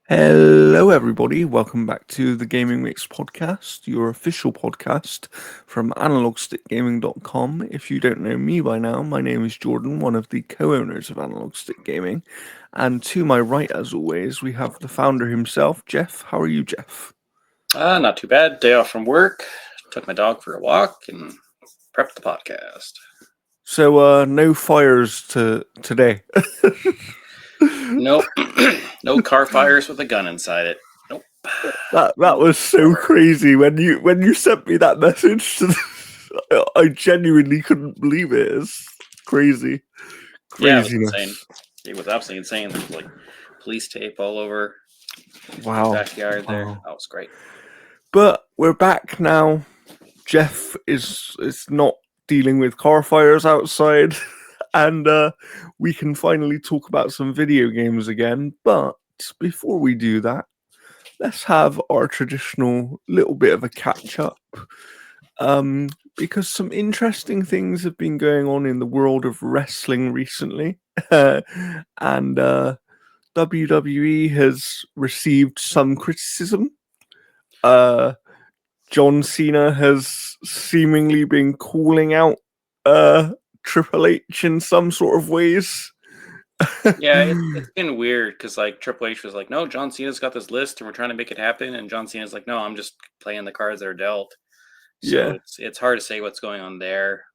Hello, everybody. Welcome back to the Gaming Mix podcast, your official podcast from analogstickgaming.com. If you don't know me by now, my name is Jordan, one of the co-owners of Analog Stick Gaming. And to my right, as always, we have the founder himself, Jeff. How are you, Jeff? Not too bad. Day off from work. Took my dog for a walk and prepped the podcast. So, no fires today. Nope. No car fires with a gun inside it. Nope. That was so crazy when you sent me that message. I genuinely couldn't believe it. It's crazy. Yeah, it was Craziness. insane. It was absolutely insane. There was like police tape all over Wow. the backyard there. Wow. That was great. But we're back now. Jeff is not dealing with car fires outside, and we can finally talk about some video games again. But before we do that, let's have our traditional little bit of a catch up. Because some interesting things have been going on in the world of wrestling recently, and WWE has received some criticism. John Cena has seemingly been calling out Triple H in some sort of ways. Yeah, it's been weird because like Triple H was like, "No, John Cena's got this list and we're trying to make it happen," and John Cena's like, "No, I'm just playing the cards that are dealt." So Yeah. it's hard to say what's going on there.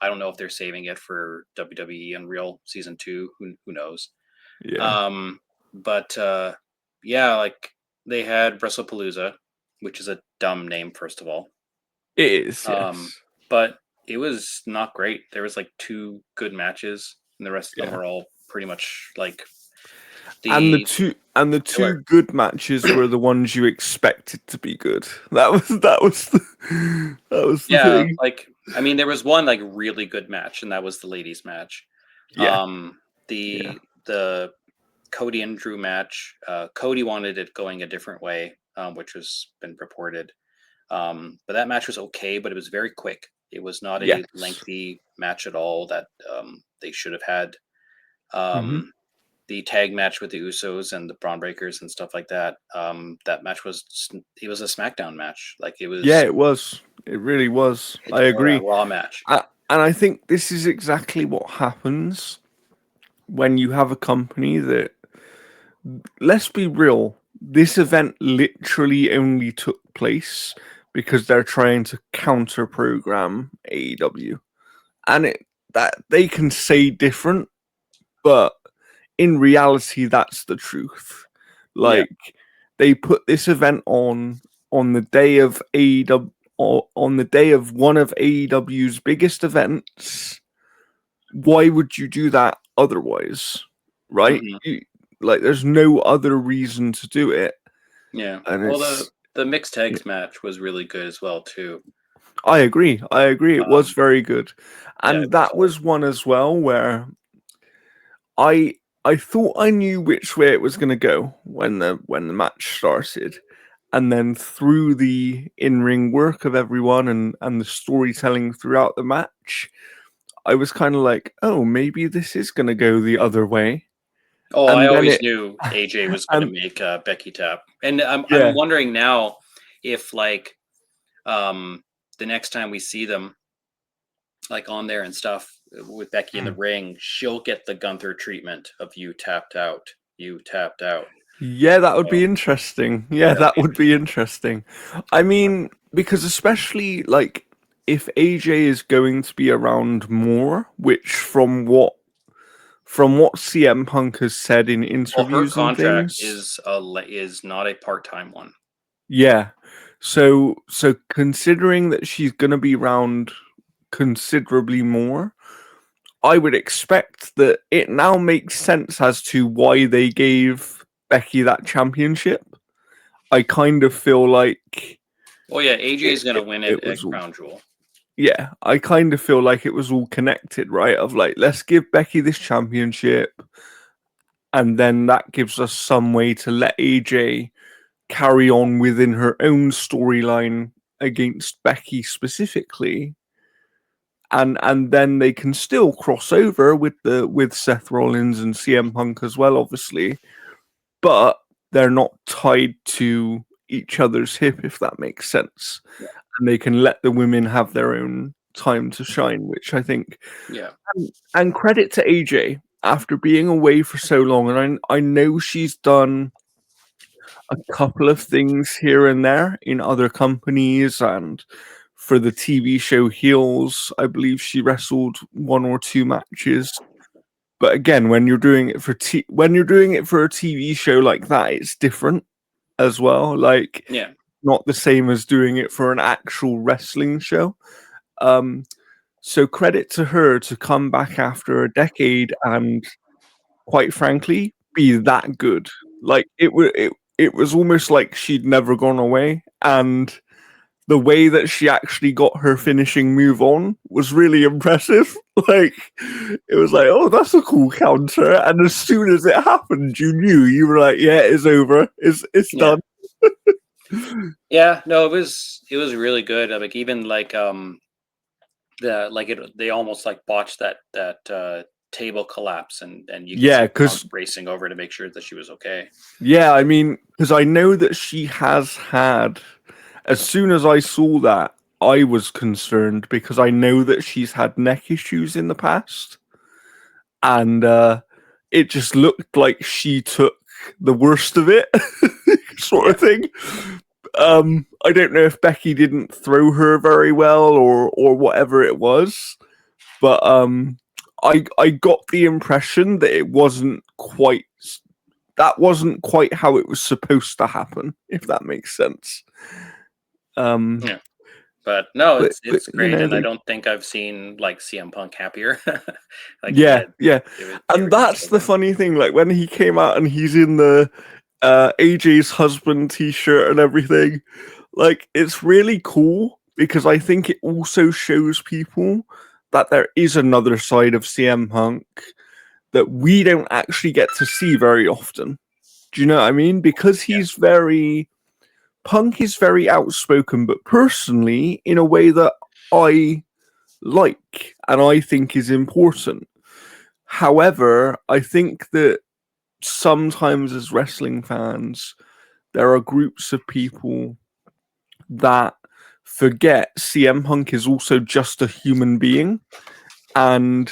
I don't know if they're saving it for WWE Unreal Season 2. Who knows? Yeah. But yeah, like they had WrestlePalooza, which is a dumb name, first of all. It is, yes. But it was not great. There was like 2 good matches, and the rest of them were all pretty much like And the the two filler. good matches were the ones you expected to be good. That was the Yeah, thing. like I mean, there was one like really good match, and that was the ladies' match. Yeah. Yeah. The Cody and Drew match. Cody wanted it going a different way, which has been reported. But that match was okay, but it was very quick. It was not a Yes. lengthy match at all that they should have had. Mm-hmm. The tag match with the Usos and the Braun Breakers and stuff like that. That match it was a SmackDown match. Like Yeah, it was. It really was. I or a agree. Raw match. And I think this is exactly what happens when you have a company that, let's be real, this event literally only took place because they're trying to counter program AEW. And that they can say different, but in reality that's the truth. Yeah. Like, they put this event on the day of AEW, or on the day of one of AEW's biggest events. Why would you do that otherwise? Right? Hmm. Like, there's no other reason to do it. Yeah. And Well, it's, the mixed tags match was really good as well too. I agree. It was very good. Yeah, And it was that solid. was one as well where I I thought I knew which way it was going to go when the match started, and then through the in-ring work of everyone and the storytelling throughout the match, I was kind of like, oh, maybe this is going to go the other way. Oh, I And then always it knew AJ was going and to make Becky tap, and I'm yeah. wondering now if like um the next time we see them like on there and stuff with Becky in the ring, she'll get the Gunther treatment of you tapped out, you tapped out. Yeah, that would be So interesting. Yeah, that would that be would be interesting. interesting. I mean, because especially like if AJ is going to be around more, which from what CM Punk has said in Well, her interviews and contract things, is not a part-time one. yeah. So considering that she's going to be around considerably more, I would expect that it now makes sense as to why they gave Becky that championship. I kind of feel like Oh yeah, AJ is going to win it it at was all, Crown Jewel. yeah, I kind of feel like it was all connected, right? Of like, let's give Becky this championship, and then that gives us some way to let AJ carry on within her own storyline against Becky specifically, and then they can still cross over with Seth Rollins and CM Punk as well, obviously. But they're not tied to each other's hip, if that makes sense. Yeah. And they can let the women have their own time to shine, which I think. Yeah. And credit to AJ after being away for so long, and I know she's done a couple of things here and there in other companies, and for the TV show Heels, I believe she wrestled one or two matches. But again, when you're doing it for when you're doing it for a TV show like that, it's different as well. Like, Yeah. not the same as doing it for an actual wrestling show. Um, so credit to her to come back after a decade and, quite frankly, be that good. Like, it was almost like she'd never gone away, and the way that she actually got her finishing move on was really impressive. Like, it was like, oh, that's a cool counter, and as soon as it happened, you were like, yeah, it's over, it's Yeah. done. Yeah, no, it was really good. Like even like they almost like botched that table collapse, and you could Yeah, see Punk because racing over to make sure that she was okay. yeah, I mean, because I know that she has had. As soon as I saw that, I was concerned because I know that she's had neck issues in the past, and it just looked like she took the worst of it, sort Yeah. of thing. I don't know if Becky didn't throw her very well or whatever it was, but I got the impression that it wasn't quite that wasn't quite how it was supposed to happen, if that makes sense. Um, Yeah. But no, but it's great, and I they, don't think I've seen like CM Punk happier. Like he yeah, had, yeah, they were and just that's so the good. funny thing. Like when he came out and he's in the AJ's husband T-shirt and everything, like it's really cool because I think it also shows people that there is another side of CM Punk that we don't actually get to see very often. Do you know what I mean? Because Yeah. he's very Punk is very outspoken, but personally, in a way that I like and I think is important. However, I think that sometimes as wrestling fans, there are groups of people that forget CM Punk is also just a human being, and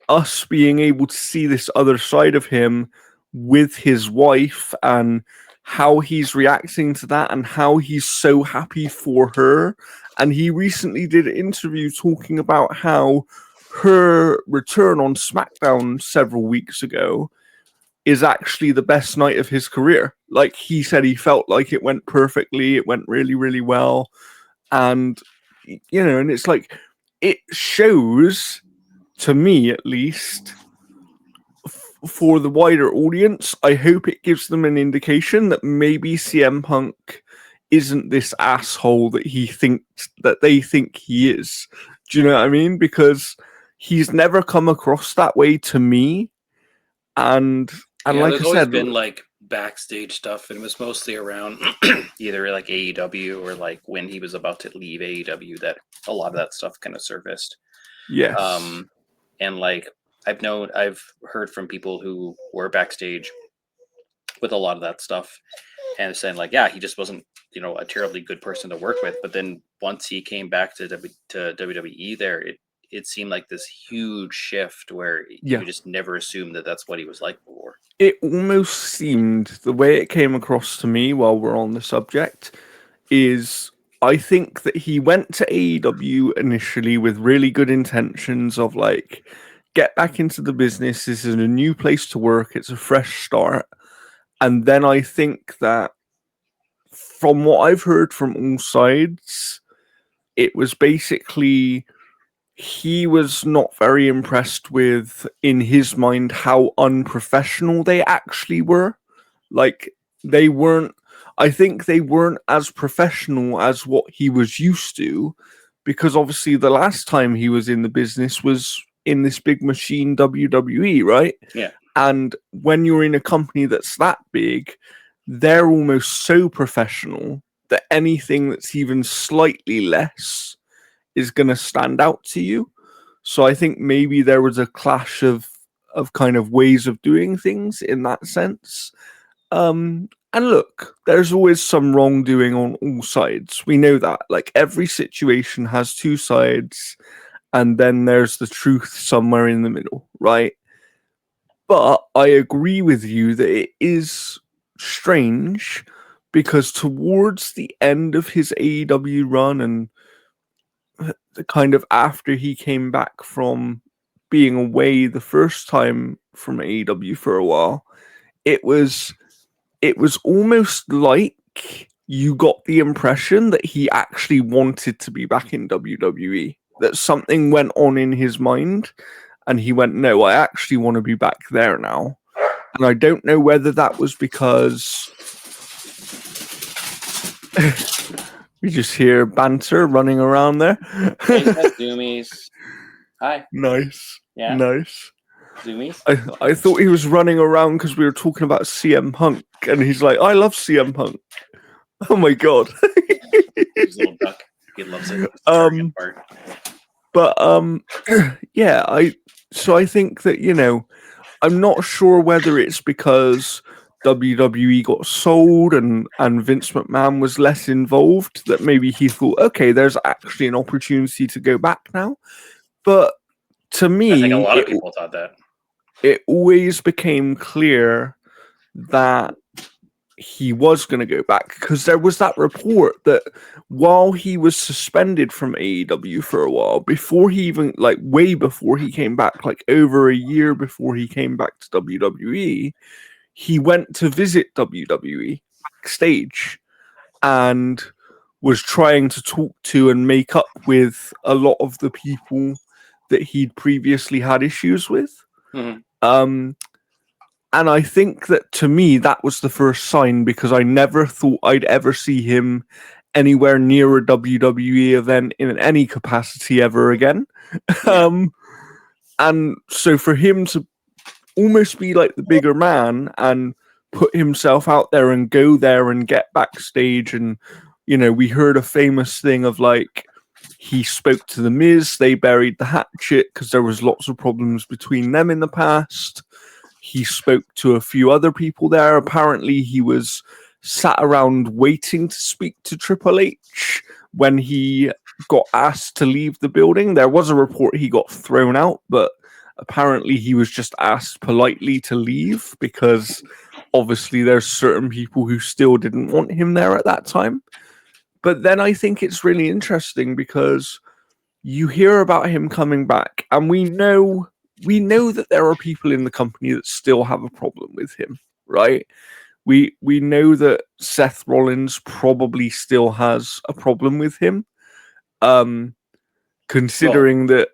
us being able to see this other side of him with his wife and how he's reacting to that and how he's so happy for her. And he recently did an interview talking about how her return on SmackDown several weeks ago is actually the best night of his career. Like he said, he felt like it went perfectly, it went really, really well. And, and it's like, it shows, to me at least, for the wider audience, I hope it gives them an indication that maybe CM Punk isn't this asshole that they think he is. Do you know what I mean? Because he's never come across that way to me. And Yeah, like I there's always said, been like backstage stuff, and it was mostly around either like AEW or like when he was about to leave AEW that a lot of that stuff kind of surfaced. yes. Um, and like I've heard from people who were backstage with a lot of that stuff, and saying like, yeah, he just wasn't a terribly good person to work with. But then once he came back to WWE, there it seemed like this huge shift where you Yeah. could just never assume that that's what he was like before. It almost seemed, the way it came across to me while we're on the subject, is I think that he went to AEW initially with really good intentions of like, get back into the business. This is a new place to work. It's a fresh start. And then I think that from what I've heard from all sides, it was basically he was not very impressed with, in his mind, how unprofessional they actually were. Like, they weren't, I think they weren't as professional as what he was used to, because obviously the last time he was in the business was in this big machine WWE, right? Yeah. And when you're in a company that's that big, they're almost so professional that anything that's even slightly less is going to stand out to you. So I think maybe there was a clash of kind of ways of doing things in that sense. And look, there's always some wrongdoing on all sides. We know that. Like every situation has two sides, and then there's the truth somewhere in the middle, right? But I agree with you that it is strange because towards the end of his AEW run and the kind of after he came back from being away the first time from AEW for a while, it was almost like you got the impression that he actually wanted to be back in WWE. That something went on in his mind and he went, no, I actually want to be back there now. And I don't know whether that was because we just hear banter running around there. Hey, Zoomies. Hi. Nice. Yeah. Nice. Zoomies. I thought he was running around because we were talking about CM Punk, and he's like, I love CM Punk. Oh my god. His little duck. He loves it. It's the target part. But yeah, I think that, you know, I'm not sure whether it's because WWE got sold and Vince McMahon was less involved that maybe he thought, okay, there's actually an opportunity to go back now. But to me, I think a lot of people thought that. It always became clear that he was going to go back because there was that report that while he was suspended from AEW for a while, before he even, like, way before he came back, like over a year before he came back to WWE, he went to visit WWE backstage and was trying to talk to and make up with a lot of the people that he'd previously had issues with. Mm-hmm. And I think that, to me, that was the first sign because I never thought I'd ever see him anywhere near a WWE event in any capacity ever again. Yeah. And so for him to almost be like the bigger man and put himself out there and go there and get backstage, and, you know, we heard a famous thing of, like, he spoke to The Miz, they buried the hatchet because there was lots of problems between them in the past. He spoke to a few other people there. Apparently, he was sat around waiting to speak to Triple H when he got asked to leave the building. There was a report he got thrown out, but apparently he was just asked politely to leave because obviously there's certain people who still didn't want him there at that time. But then I think it's really interesting because you hear about him coming back, and we know that there are people in the company that still have a problem with him, right? We know that Seth Rollins probably still has a problem with him. Considering that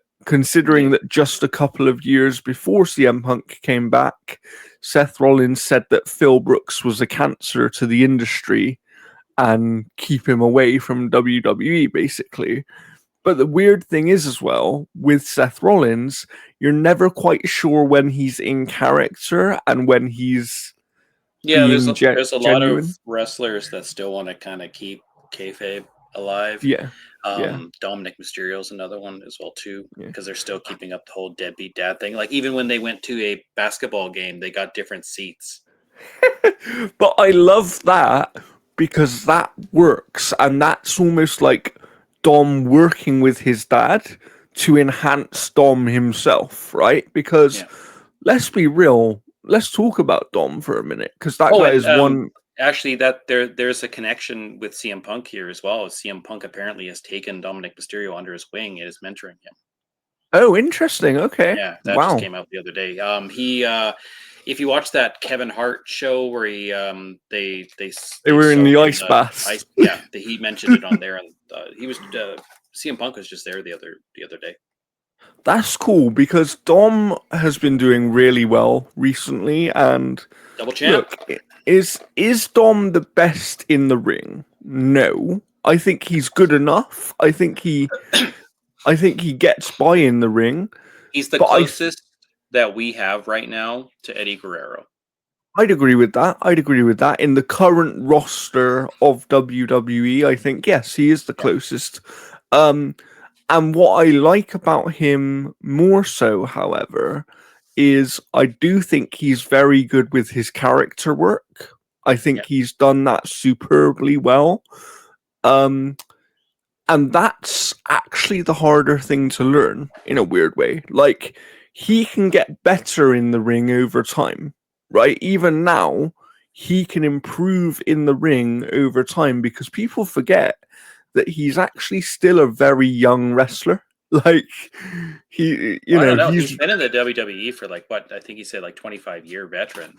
just a couple of years before CM Punk came back, Seth Rollins said that Phil Brooks was a cancer to the industry and keep him away from WWE, basically. But the weird thing is, as well, with Seth Rollins, you're never quite sure when he's in character and when he's there's a genuine. lot of wrestlers that still want to kind of keep kayfabe alive. Yeah. Dominic Mysterio's another one as well too, because they're still keeping up the whole deadbeat dad thing. Like, even when they went to a basketball game, they got different seats. But I love that because that works, and that's almost like Dom working with his dad to enhance Dom himself, right? Because let's be real, let's talk about Dom for a minute, because that guy is one. Actually, that there's a connection with CM Punk here as well. CM Punk apparently has taken Dominic Mysterio under his wing and is mentoring him. Oh, interesting. Okay. Yeah, that just came out the other day. If you watch that Kevin Hart show where he they were in the ice bath. He mentioned it on there, and he was CM Punk was just there the other day. That's cool because Dom has been doing really well recently, and double champ. Look, is Dom the best in the ring? No, I think he's good enough. I think he gets by in the ring. He's the closest that we have right now to Eddie Guerrero. I'd agree with that. In the current roster of WWE, I think, yes, he is the closest. And what I like about him more so, however, is I do think he's very good with his character work. I Yeah. think he's done that superbly well. Um, and that's actually the harder thing to learn in a weird way. Like, he can get better in the ring over time, right? Even now, he can improve in the ring over time because people forget that he's actually still a very young wrestler. Like, Well, I don't know. He's he's been in the WWE for like what I think he said like 25-year veteran.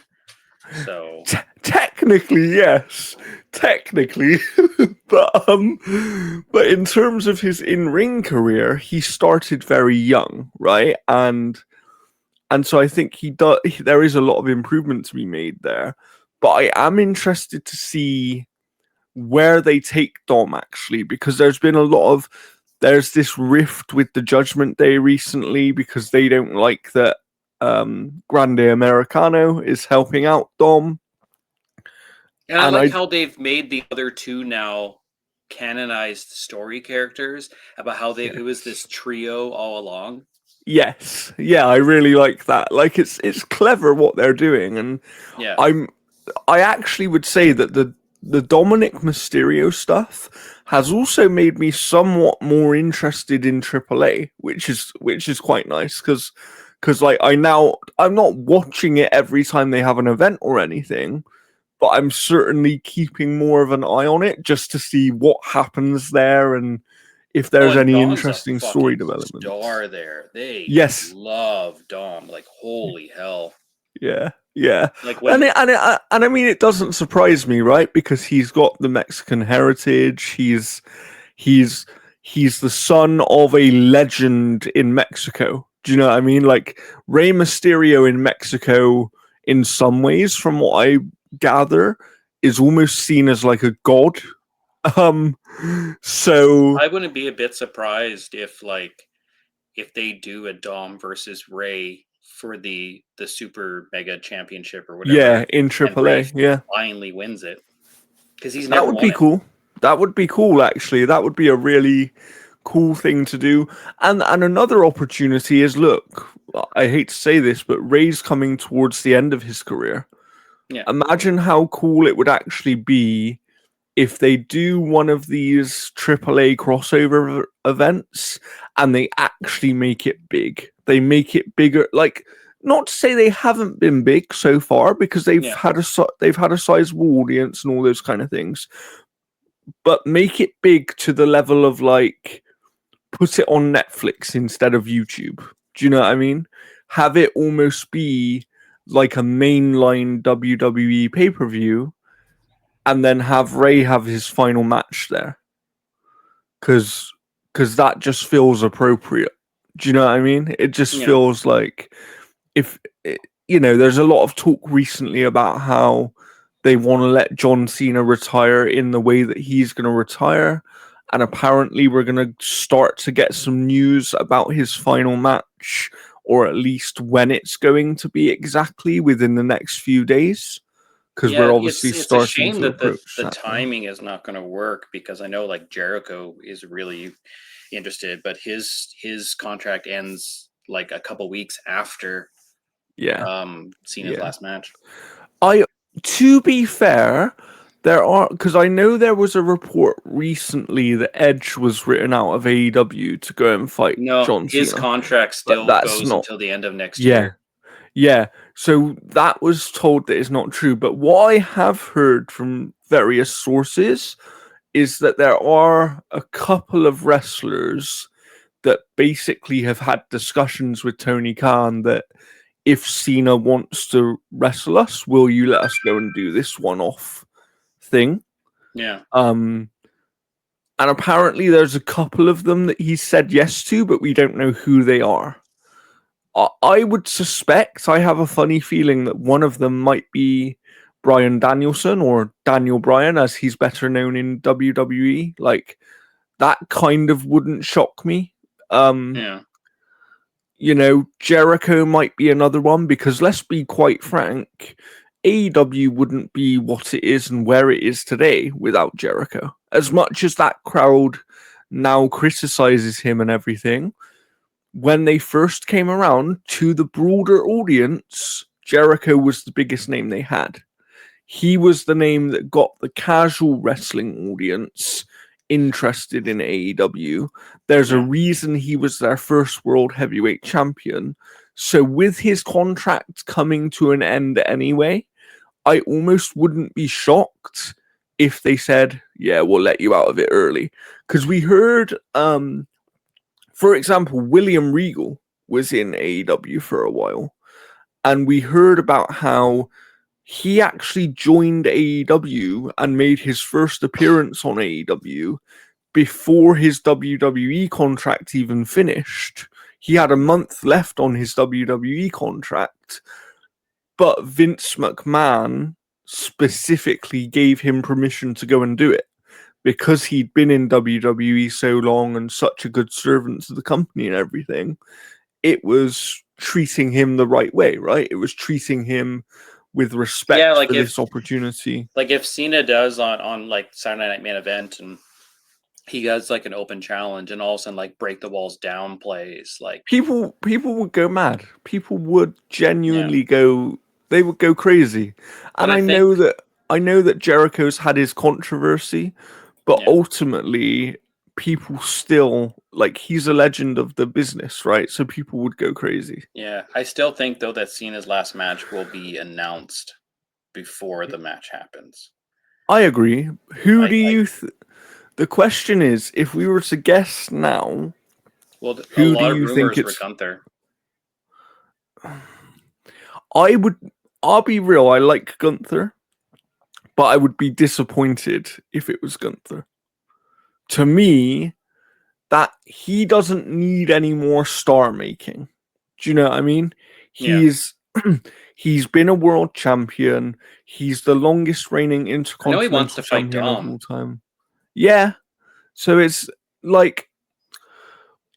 So technically, yes, technically, but in terms of his in-ring career, he started very young, right? And so I think he does. There is a lot of improvement to be made there, but I am interested to see where they take Dom actually, because there's this rift with the Judgment Day recently because they don't like that Grande Americano is helping out Dom. and I And like I how they've made the other two now canonized story characters about how it was this trio all along. Yes, yeah, I really like that. Like it's clever what they're doing, and Yeah. I'm I actually would say that the Dominic Mysterio stuff has also made me somewhat more interested in AAA, which is quite nice because like I'm not watching it every time they have an event or anything, but I'm certainly keeping more of an eye on it just to see what happens there and if Oh, there's and any Dom's a interesting story fucking developments. star there. They Yes, love Dom. Like, holy hell. yeah, yeah, Like and when I mean it doesn't surprise me, right? Because he's got the Mexican heritage. He's he's the son of a legend in Mexico. Do you know what I mean? Like Rey Mysterio in Mexico, in some ways, from what I gather, is almost seen as like a god. Um, so I wouldn't be a bit surprised if they do a Dom versus Ray for the super mega championship or whatever, yeah, in and Ray AAA, yeah. finally wins it because he's That never would won be it. cool. That would be cool, actually. That would be a really cool thing to do. And another opportunity is look, I hate to say this, but Ray's coming towards the end of his career. Yeah, Imagine how cool it would actually be if they do one of these AAA crossover events and they actually make it big. They make it bigger. Like, not to say they haven't been big so far because yeah, they've had a sizable audience and all those kind of things, but make it big to the level of like put it on Netflix instead of YouTube. Do you know what I mean? Have it almost be like a mainline WWE pay per view, and then have Ray have his final match there, because that just feels appropriate. Do you know what I mean? It just yeah, feels like if there's a lot of talk recently about how they want to let John Cena retire in the way that he's going to retire. And apparently, we're going to start to get some news about his final match, or at least when it's going to be exactly within the next few days, because yeah. we're It's obviously it's a starting shame to that the approach the that now. timing is not going to work because I know like Jericho is really interested, but his contract ends like a couple weeks after Yeah, Cena's yeah. last match. I, to be fair, there are because I know there was a report recently that Edge was written out of AEW to go and fight No, John his Cena, contract but still that's goes not. until the end of next Yeah, year. yeah. So that was told that is not true. But what I have heard from various sources is that there are a couple of wrestlers that basically have had discussions with Tony Khan that if Cena wants to wrestle us, will you let us go and do this one-off thing? Yeah. Um, and apparently there's a couple of them that he said yes to, but we don't know who they are. I would suspect, I have a funny feeling that one of them might be Brian Danielson, or Daniel Bryan, as he's better known in WWE. Like, that kind of wouldn't shock me. Um, Yeah. Jericho might be another one because let's be quite frank, AEW wouldn't be what it is and where it is today without Jericho. As much as that crowd now criticizes him and everything, when they first came around to the broader audience, Jericho was the biggest name they had. he was the name that got the casual wrestling audience interested in AEW. There's a Yeah. reason he was their first world heavyweight champion. So with his contract coming to an end anyway, I almost wouldn't be shocked if they said, yeah, we'll let you out of it early. Because we heard, for example, William Regal was in AEW for a while. And we heard about how he actually joined AEW and made his first appearance on AEW before his WWE contract even finished. He had a month left on his WWE contract, but Vince McMahon specifically gave him permission to go and do it because he'd been in WWE so long and such a good servant to the company and everything. It was treating him the right way, right? It was treating him with Yeah, respect for this opportunity. like if Cena does on like Saturday Night Main Event and he does like an open challenge and all of a sudden like break the walls down plays, like People would go mad. People would yeah. genuinely go, they would go crazy. But And I think I know that Jericho's had his controversy, but yeah, ultimately people still, like, he's a legend of the business, right? So people would go crazy. yeah. I still think though that Cena's last match will be announced before the match happens. I agree. Who do I you the question is, if we were to guess now, well, a who do lot of you think rumors were it's Gunther. I would I'll be real, I like Gunther, but I would be disappointed if it was Gunther. To me, that he doesn't need any more star making. Do you know what I mean? Yeah. He's he's been a world champion. He's the longest reigning I know he wants intercontinental to fight champion of Dom. all time. Yeah. So it's like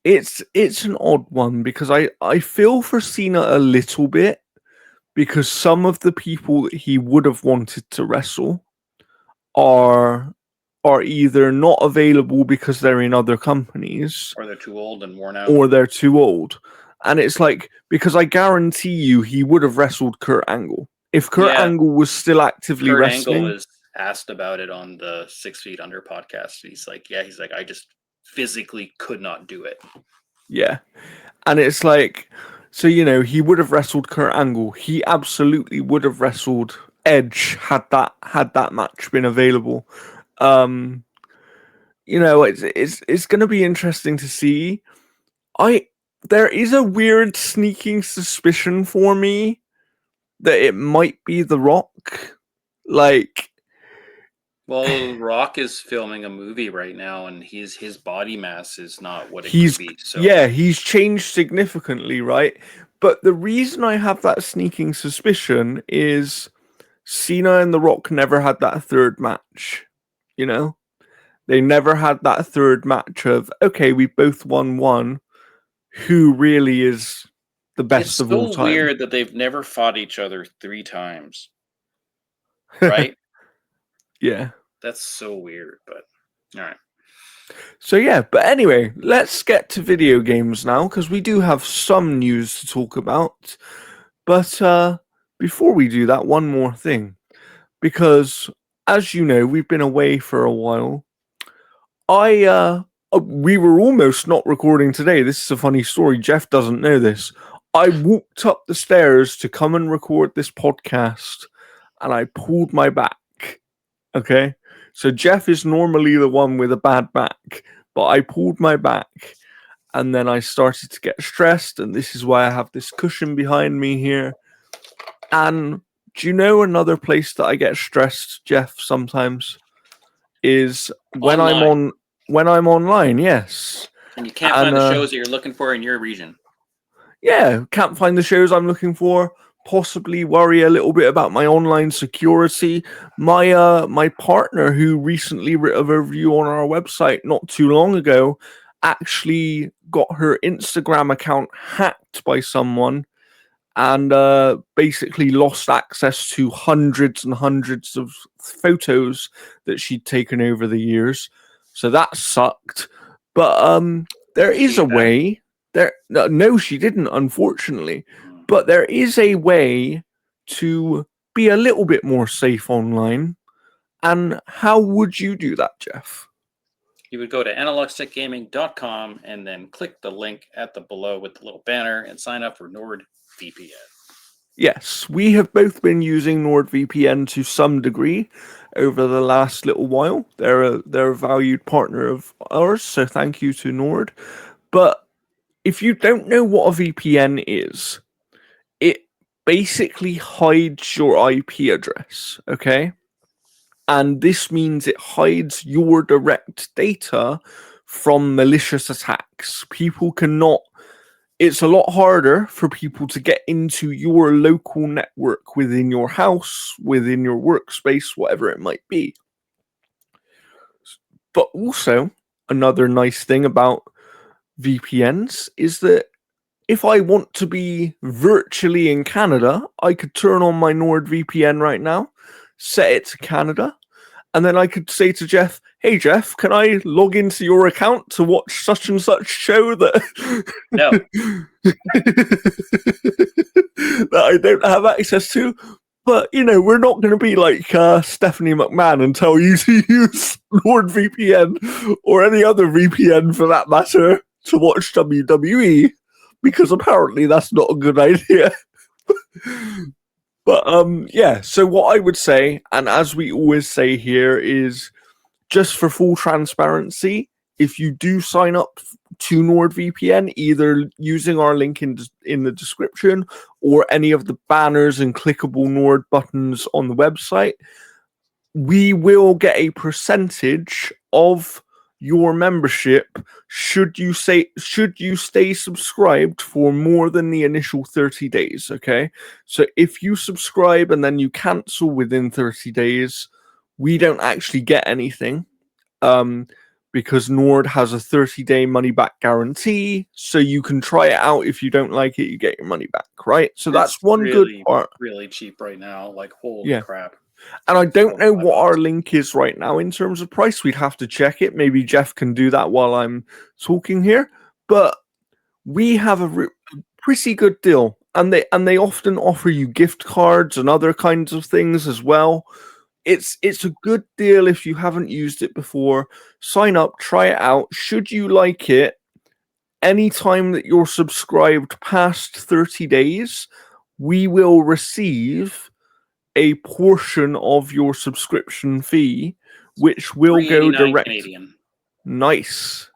it's an odd one because I feel for Cena a little bit because some of the people that he would have wanted to wrestle are are either not available because they're in other companies Or they're too old and worn out. or they're too old. And it's like, because I guarantee you he would have wrestled Kurt Angle. If Kurt Yeah. Angle was still actively Kurt Angle wrestling, was asked about it on the 6 Feet Under podcast. He's like, yeah, he's like, I just physically could not do it. yeah. And it's like, so, you know, he would have wrestled Kurt Angle. He absolutely would have wrestled Edge had that match been available. Um, you know, it's going to be interesting to see. There is a weird sneaking suspicion for me that it might be The Rock. Like, Well, Rock is filming a movie right now, and his body mass is not what it could he's be. So yeah, he's changed significantly, right? But the reason I have that sneaking suspicion is Cena and The Rock never had that third match. You know? They never had that third match of, okay, we both won one. Who really is the best it's of all so time? weird that they've never fought each other 3 times. Right? Yeah. That's so weird, but all right. So yeah, but anyway, let's get to video games now because we do have some news to talk about. But before we do that, one more thing. Because as you know, we've been away for a while. We were almost not recording today. This is a funny story. Jeff doesn't know this. I walked up the stairs to come and record this podcast and I pulled my back. Okay? So Jeff is normally the one with a bad back, but I pulled my back and then I started to get stressed, and this is why I have this cushion behind me here. And do you know another place that I get stressed, Jeff, sometimes is Online. when I'm online, yes. And you can't And find the shows that you're looking for in your region. yeah, can't find the shows I'm looking for. Possibly worry a little bit about my online security. My partner, who recently wrote a review on our website not too long ago, actually got her Instagram account hacked by someone and basically lost access to hundreds and hundreds of photos that she'd taken over the years. So that sucked. But there Did is she a get back? way. No, she didn't, unfortunately. But there is a way to be a little bit more safe online. And how would you do that, Jeff? You would go to analogstickgaming.com and then click the link at the below with the little banner and sign up for NordVPN. Yes, we have both been using NordVPN to some degree over the last little while. They're a valued partner of ours, so thank you to Nord. But if you don't know what a VPN is, it basically hides your IP address, okay? And this means it hides your direct data from malicious attacks. People cannot. It's a lot harder for people to get into your local network within your house, within your workspace, whatever it might be. But also, another nice thing about VPNs is that if I want to be virtually in Canada, I could turn on my NordVPN right now, set it to Canada, and then I could say to Jeff, "Hey Jeff, can I log into your account to watch such and such show that No. that I don't have access to?" But we're not going to be like Stephanie McMahon and tell you to use NordVPN or any other VPN for that matter to watch WWE, because apparently that's not a good idea. But yeah, so what I would say, and as we always say here, is just for full transparency, if you do sign up to NordVPN, either using our link in the description or any of the banners and clickable Nord buttons on the website, we will get a percentage of your membership should you stay subscribed for more than the initial 30 days, okay? So if you subscribe and then you cancel within 30 days, we don't actually get anything, because Nord has a 30-day money-back guarantee, so you can try it out. If you don't like it, you get your money back, right? So that's one really, good part. really cheap right now. Like, holy crap. And I don't know what our link is right now in terms of price. We'd have to check it. Maybe Jeff can do that while I'm talking here. But we have a pretty good deal, and they often offer you gift cards and other kinds of things as well. It's a good deal if you haven't used it before. Sign up, try it out. Should you like it, anytime that you're subscribed past 30 days, we will receive a portion of your subscription fee, which will go direct. Canadian. Nice.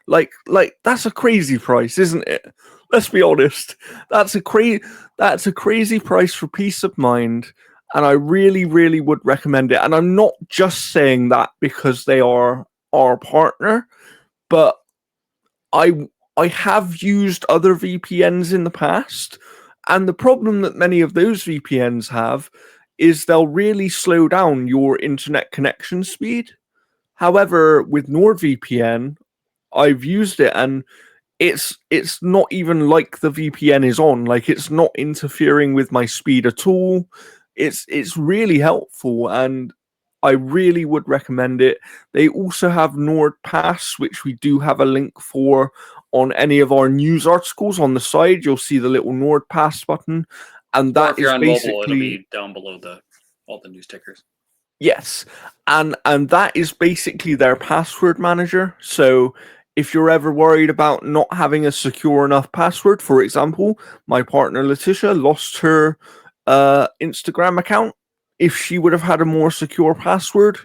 Like that's a crazy price, isn't it? Let's be honest. That's a crazy price for peace of mind, and I really, really would recommend it. And I'm not just saying that because they are our partner, but I have used other VPNs in the past. And the problem that many of those VPNs have is they'll really slow down your internet connection speed. However, with NordVPN, I've used it and it's not even like the VPN is on. Like, it's not interfering with my speed at all. It's really helpful, and I really would recommend it. They also have NordPass, which we do have a link for on any of our news articles. On the side, you'll see the little NordPass button, and that if you're is on basically mobile, it'll be down below all the news tickers. Yes, and that is basically their password manager. So if you're ever worried about not having a secure enough password, for example, my partner Letitia lost her Instagram account. If she would have had a more secure password,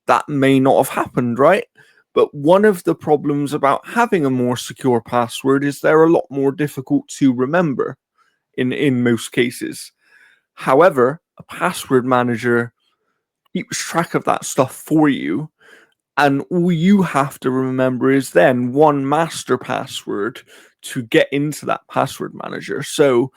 that may not have happened, right? But one of the problems about having a more secure password is they're a lot more difficult to remember in most cases. However, a password manager keeps track of that stuff for you, and all you have to remember is then one master password to get into that password manager. So,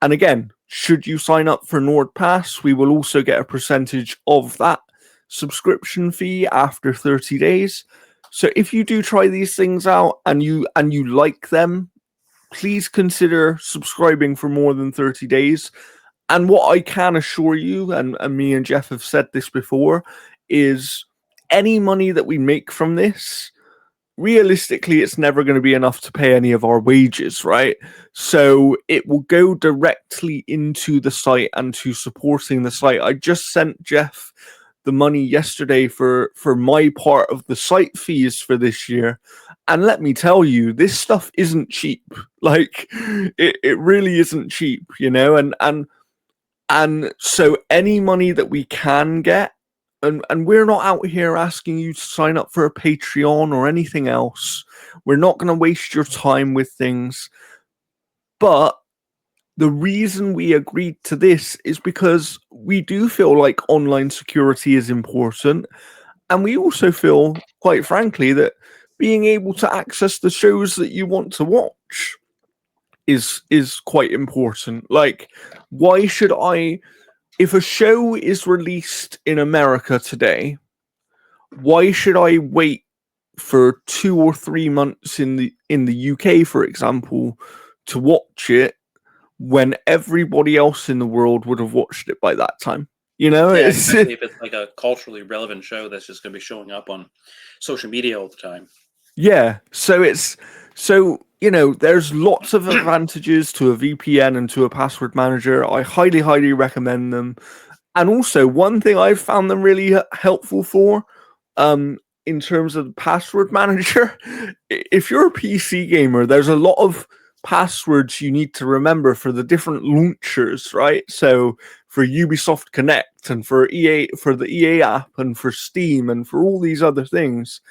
and again, should you sign up for NordPass, we will also get a percentage of that subscription fee after 30 days. So if you do try these things out and you like them, please consider subscribing for more than 30 days. And what I can assure you, and me and Jeff have said this before, is any money that we make from this, realistically, it's never going to be enough to pay any of our wages, right? So it will go directly into the site and to supporting the site. I just sent Jeff the money yesterday for my part of the site fees for this year. And let me tell you, this stuff isn't cheap. Like it really isn't cheap, you know, and so any money that we can get, and we're not out here asking you to sign up for a Patreon or anything else. We're not going to waste your time with things. But the reason we agreed to this is because we do feel like online security is important. And we also feel, quite frankly, that being able to access the shows that you want to watch is quite important. Like, why should I, if a show is released in America today, why should I wait for 2 or 3 months in the UK, for example, to watch it when everybody else in the world would have watched it by that time? You know, Yeah, it's especially if it's like a culturally relevant show that's just going to be showing up on social media all the time. yeah. So you know, there's lots of advantages to a VPN and to a password manager. I highly recommend them. And also, one thing I've found them really helpful for, in terms of the password manager, if you're a PC gamer, there's a lot of passwords you need to remember for the different launchers, right? So for Ubisoft Connect and for EA, for the EA app and for Steam and for all these other things.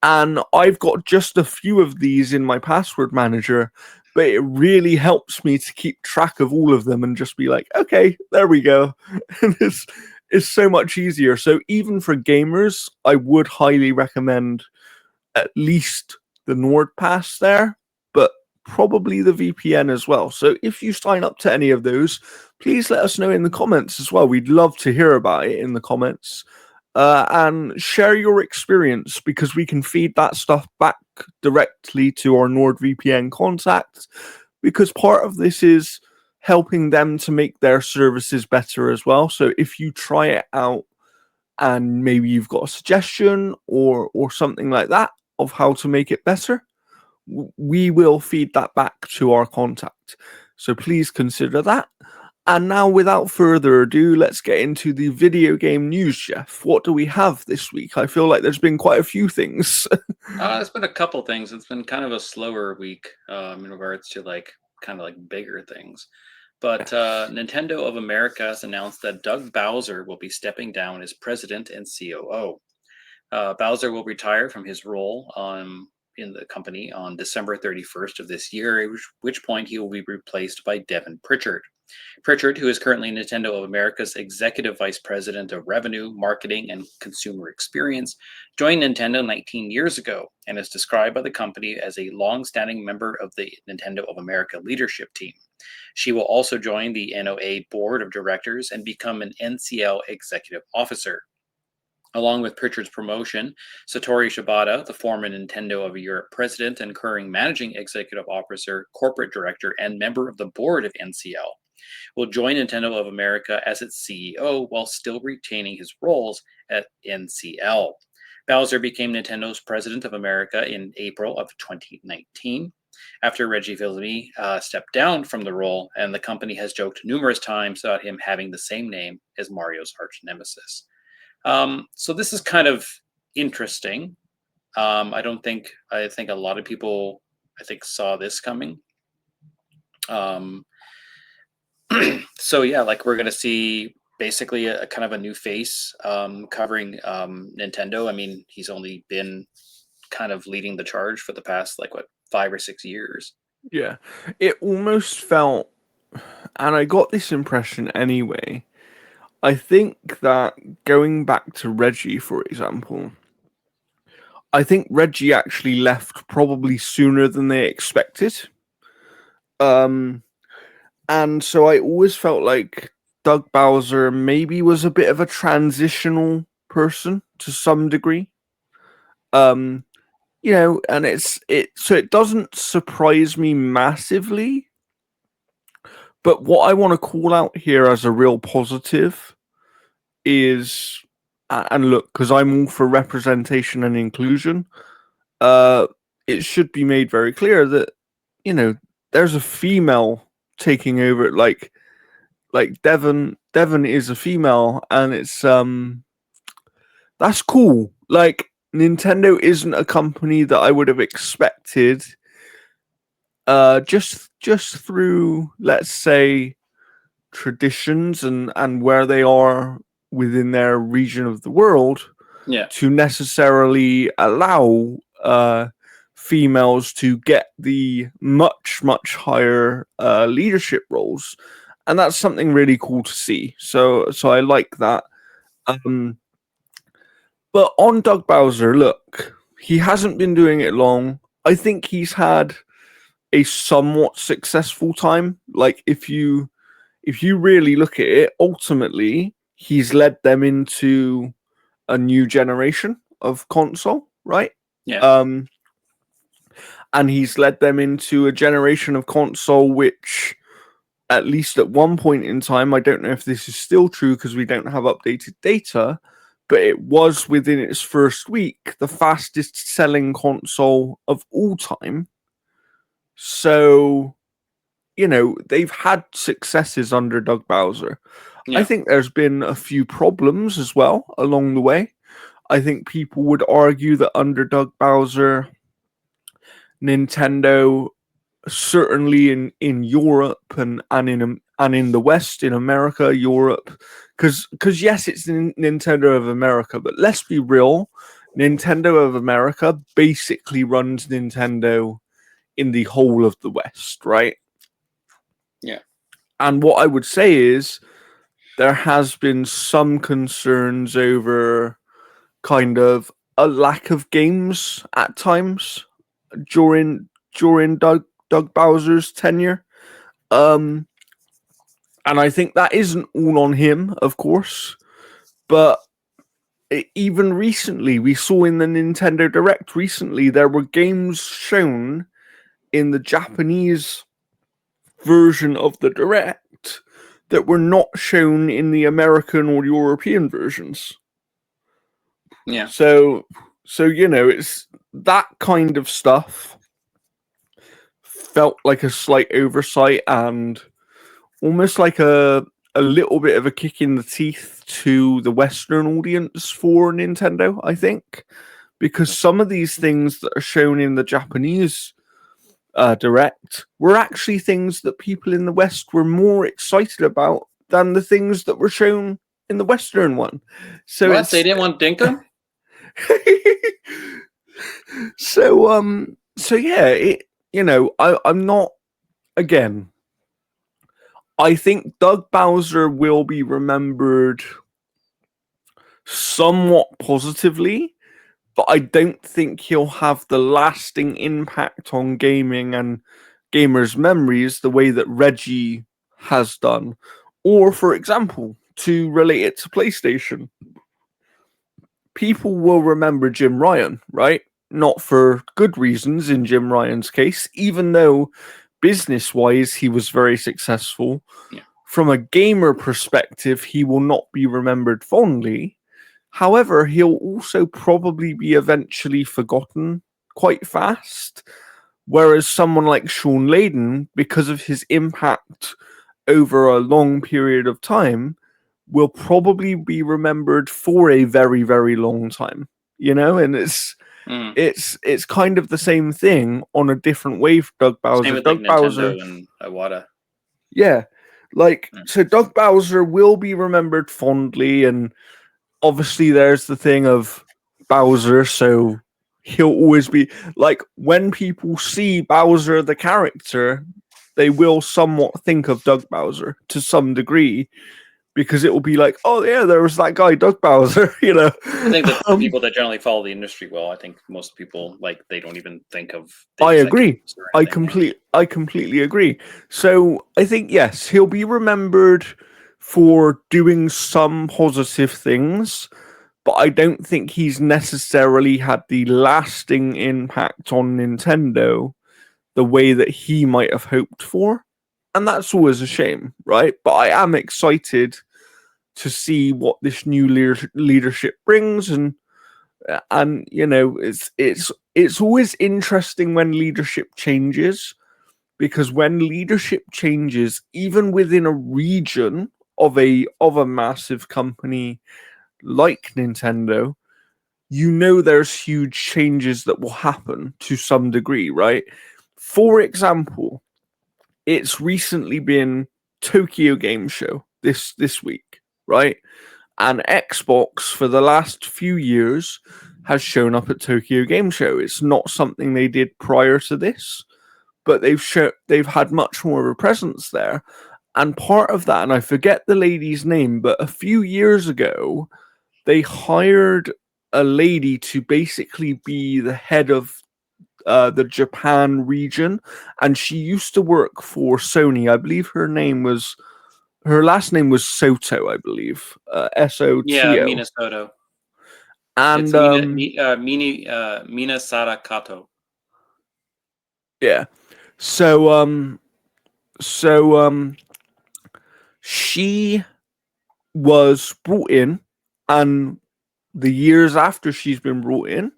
And I've got just a few of these in my password manager, but it really helps me to keep track of all of them and just be like, okay, there we go. And it's so much easier. So even for gamers, I would highly recommend at least the NordPass there, but probably the VPN as well. So if you sign up to any of those, please let us know in the comments as well. We'd love to hear about it in the comments. And share your experience, because we can feed that stuff back directly to our NordVPN contacts, because part of this is helping them to make their services better as well. So if you try it out and maybe you've got a suggestion or something like that of how to make it better, we will feed that back to our contact. So please consider that. And now, without further ado, let's get into the video game news, Jeff. What do we have this week? I feel like there's been quite a few things. There's been a couple things. It's been kind of a slower week in regards to like kind of like bigger things. But Nintendo of America has announced that Doug Bowser will be stepping down as president and COO. Bowser will retire from his role in the company on December 31st of this year, at which point he will be replaced by Devin Pritchard. Pritchard, who is currently Nintendo of America's Executive Vice President of Revenue, Marketing, and Consumer Experience, joined Nintendo 19 years ago and is described by the company as a long-standing member of the Nintendo of America leadership team. She will also join the NOA Board of Directors and become an NCL Executive Officer. Along with Pritchard's promotion, Satoru Shibata, the former Nintendo of Europe president and current managing executive officer, corporate director, and member of the board of NCL, will join Nintendo of America as its CEO while still retaining his roles at NCL. Bowser became Nintendo's president of America in April of 2019 after Reggie Fils-Aimé stepped down from the role, and the company has joked numerous times about him having the same name as Mario's arch nemesis. So this is kind of interesting. I think a lot of people, saw this coming. So yeah, like we're going to see basically a kind of a new face covering Nintendo. I mean, he's only been kind of leading the charge for the past 5 or 6 years. Yeah, it almost felt, and I got this impression anyway. I think that going back to Reggie, for example, I think Reggie actually left probably sooner than they expected. Um, and so I always felt like Doug Bowser maybe was a bit of a transitional person to some degree. Um, you know, and so it doesn't surprise me massively. But what I want to call out here as a real positive is, and look, because I'm all for representation and inclusion, uh, it should be made very clear that, you know, there's a female taking over. Like Devon is a female, and it's that's cool. Like Nintendo isn't a company that I would have expected just through, let's say, traditions and where they are within their region of the world Yeah. to necessarily allow females to get the much higher leadership roles, and that's something really cool to see. So I like that. Um, but on Doug Bowser, look, he hasn't been doing it long. I think he's had a somewhat successful time. Like if you really look at it, ultimately he's led them into a new generation of console, right? Yeah. Um, and he's led them into a generation of console which, at least at one point in time, I don't know if this is still true because we don't have updated data, but it was within its first week the fastest selling console of all time. So, you know, they've had successes under Doug Bowser. I Yeah. think there's been a few problems as well along the way. I think people would argue that under Doug Bowser, Nintendo, certainly in Europe and in the West, in America, Europe, because yes, it's Nintendo of America, but let's be real, Nintendo of America basically runs Nintendo in the whole of the West, right? Yeah. And what I would say is there has been some concerns over kind of a lack of games at times during Doug Bowser's tenure. Um, and I think that isn't all on him, of course, but even recently, we saw in the Nintendo Direct recently, there were games shown in the Japanese version of the Direct that were not shown in the American or European versions. Yeah. So you know, it's that kind of stuff felt like a slight oversight and almost like a little bit of a kick in the teeth to the Western audience for Nintendo, I think, because some of these things that are shown in the Japanese Direct were actually things that people in the West were more excited about than the things that were shown in the Western one. So What? They it's didn't want Dinkum? so yeah, you know, I'm not, again, I think Doug Bowser will be remembered somewhat positively, but I don't think he'll have the lasting impact on gaming and gamers' memories the way that Reggie has done. Or, for example, to relate it to PlayStation, people will remember Jim Ryan, right? Not for good reasons in Jim Ryan's case, even though business wise he was very successful. Yeah. From a gamer perspective, he will not be remembered fondly. However, he'll also probably be eventually forgotten quite fast. Whereas someone like Sean Layden, because of his impact over a long period of time, will probably be remembered for a very long time. You know, and Mm. it's kind of the same thing on a different way for Doug Same Bowser. with like Doug Bowser, Nintendo and Iwata. yeah, like Mm. so Doug Bowser will be remembered fondly, and obviously there's the thing of Bowser, so he'll always be like, when people see Bowser the character, they will somewhat think of Doug Bowser to some degree because it will be like, oh yeah, there was that guy Doug Bowser, you know. I think that the people that generally follow the industry well, I think most people like they don't even think of the I agree. executives or anything. I completely agree. So I think yes, he'll be remembered for doing some positive things, but I don't think he's necessarily had the lasting impact on Nintendo the way that he might have hoped for. And that's always a shame, right? But I am excited to see what this new leadership brings, and you know, it's always interesting when leadership changes, because when leadership changes, even within a region of a massive company like Nintendo, you know there's huge changes that will happen to some degree, right? For example, it's recently been Tokyo Game Show this week, right? And Xbox for the last few years has shown up at Tokyo Game Show. It's not something they did prior to this, but they've had much more of a presence there. And part of that, and I forget the lady's name, but a few years ago, they hired a lady to basically be the head of the Japan region, and she used to work for Sony. I believe her last name was Soto, I believe, Yeah, Soto, Minnesota. It's and Mina Sadakato. yeah. So so she was brought in, and the years after she's been brought in,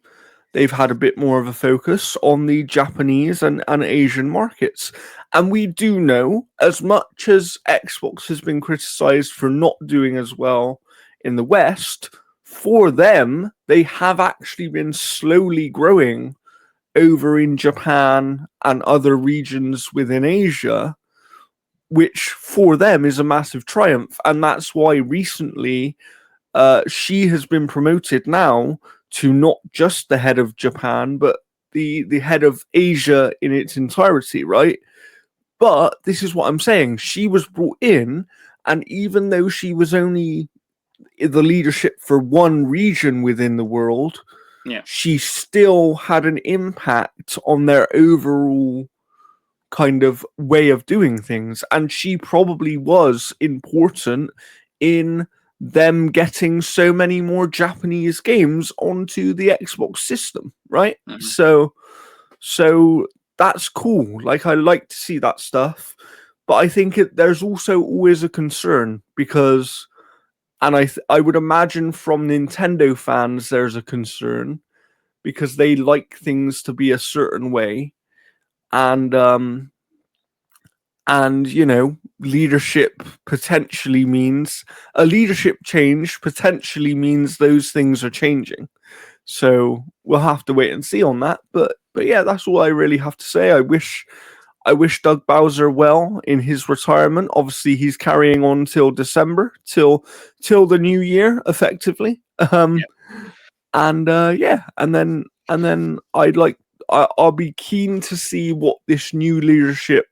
they've had a bit more of a focus on the Japanese and Asian markets. And we do know, as much as Xbox has been criticized for not doing as well in the West, for them, they have actually been slowly growing over in Japan and other regions within Asia, which for them is a massive triumph. And that's why recently she has been promoted now to not just the head of Japan, but the head of Asia in its entirety, right? But this is what I'm saying. She was brought in, and even though she was only in the leadership for one region within the world, Yeah. she still had an impact on their overall kind of way of doing things. And she probably was important in them getting so many more Japanese games onto the Xbox system, right? Mhm. So that's cool. Like, I like to see that stuff, but I think there's also always a concern because, and I would imagine from Nintendo fans there's a concern because they like things to be a certain way, and you know, leadership potentially means a leadership change potentially means those things are changing. So we'll have to wait and see on that. But yeah, that's all I really have to say. I wish Doug Bowser well in his retirement. Obviously, he's carrying on till December, till the new year, effectively. And yeah, and then I'll be keen to see what this new leadership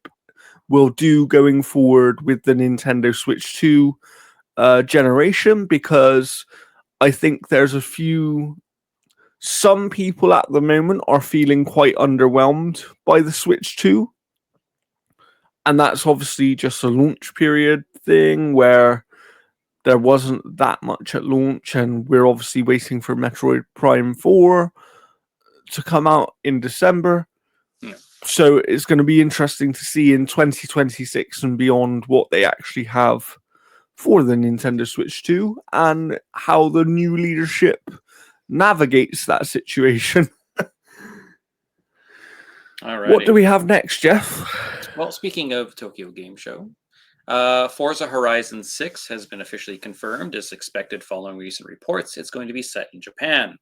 will do going forward with the Nintendo Switch 2 generation, because I think there's some people at the moment are feeling quite underwhelmed by the Switch 2. And that's obviously just a launch period thing where there wasn't that much at launch, and we're obviously waiting for Metroid Prime 4 to come out in December. Yeah. So it's going to be interesting to see in 2026 and beyond what they actually have for the Nintendo Switch 2 and how the new leadership navigates that situation. Alrighty. What do we have next, Jeff? Well, speaking of Tokyo Game Show, Forza Horizon 6 has been officially confirmed, as expected following recent reports. It's going to be set in Japan.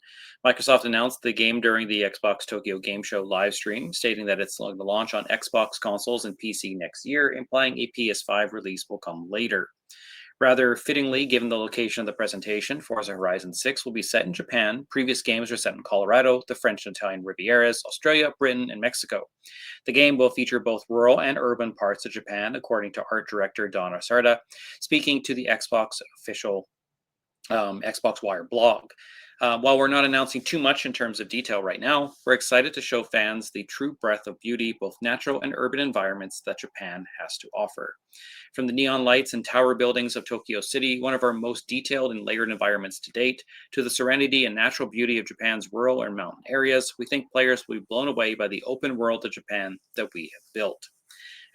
Microsoft announced the game during the Xbox Tokyo Game Show live stream, stating that it's going to launch on Xbox consoles and PC next year, implying a PS5 release will come later. Rather fittingly, given the location of the presentation, Forza Horizon 6 will be set in Japan. Previous games are set in Colorado, the French and Italian Rivieras, Australia, Britain, and Mexico. The game will feature both rural and urban parts of Japan, according to art director Donna Sarda, speaking to the Xbox official Xbox Wire blog. While we're not announcing too much in terms of detail right now, we're excited to show fans the true breadth of beauty, both natural and urban environments that Japan has to offer. From the neon lights and tower buildings of Tokyo City, one of our most detailed and layered environments to date, to the serenity and natural beauty of Japan's rural and mountain areas, we think players will be blown away by the open world of Japan that we have built.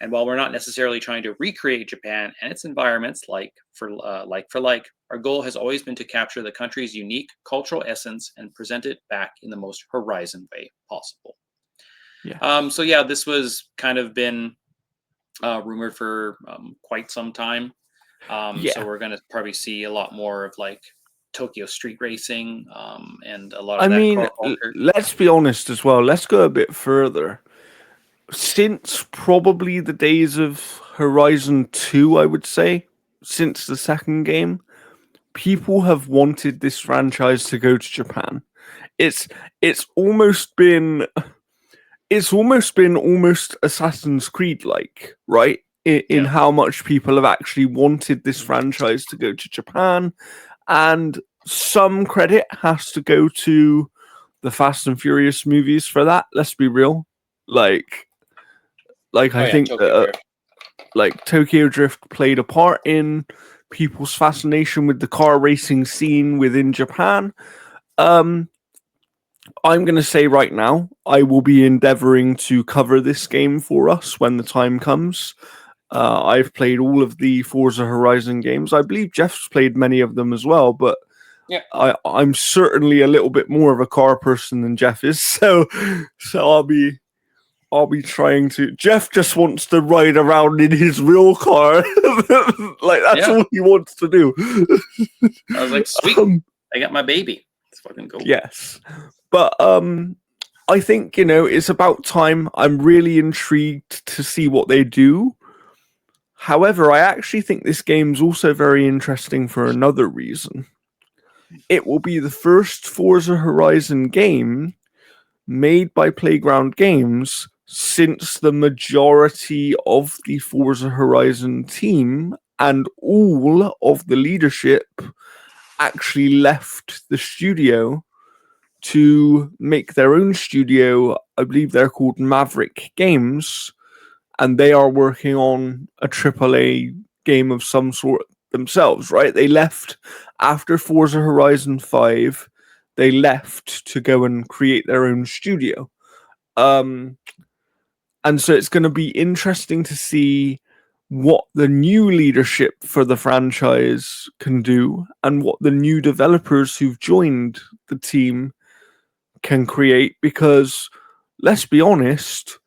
And while we're not necessarily trying to recreate Japan and its environments like, our goal has always been to capture the country's unique cultural essence and present it back in the most Horizon way possible. Yeah. So yeah, this was kind of been rumored for quite some time. So Yeah. we're going to probably see a lot more of like Tokyo street racing and a lot I of that mean, car culture. let's be honest as well. Let's go a bit further. Since probably the days of Horizon 2, I would say, since the second game, people have wanted this franchise to go to Japan. It's it's almost been almost Assassin's Creed like, right? In Yeah, how much people have actually wanted this franchise to go to Japan, and some credit has to go to the Fast and Furious movies for that. Let's be real, like oh I yeah, think Tokyo Drift. like Tokyo Drift played a part in people's fascination with the car racing scene within Japan. Um, I'm going to say right now, I will be endeavoring to cover this game for us when the time comes. I've played all of the Forza Horizon games. I believe Jeff's played many of them as well, but Yeah, I'm certainly a little bit more of a car person than Jeff is. So I'll be trying to. Jeff just wants to ride around in his real car, like that's yeah. all he wants to do. I was like, sweet, um, I got my baby. Let's fucking go. yes, but I think it's about time. I'm really intrigued to see what they do. However, I actually think this game's also very interesting for another reason. It will be the first Forza Horizon game made by Playground Games since the majority of the Forza Horizon team and all of the leadership actually left the studio to make their own studio. I believe they're called Maverick Games, and they are working on a AAA game of some sort themselves, right? They left after Forza Horizon 5, they left to go and create their own studio. Um, and so it's going to be interesting to see what the new leadership for the franchise can do and what the new developers who've joined the team can create, because let's be honest,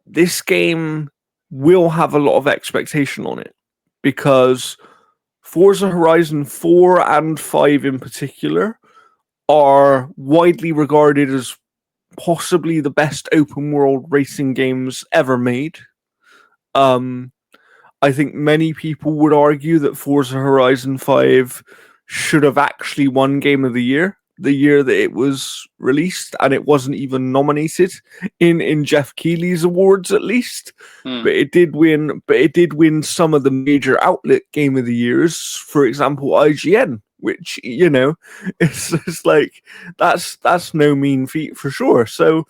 this game will have a lot of expectation on it, because Forza Horizon 4 and 5 in particular are widely regarded as possibly the best open world racing games ever made. Um, I think many people would argue that Forza Horizon 5 should have actually won Game of the year that it was released, and it wasn't even nominated in Jeff Keighley's awards at least. Hmm. But it did win. But it did win some of the major outlet Game of the Years, for example, IGN, which it's like that's no mean feat for sure. So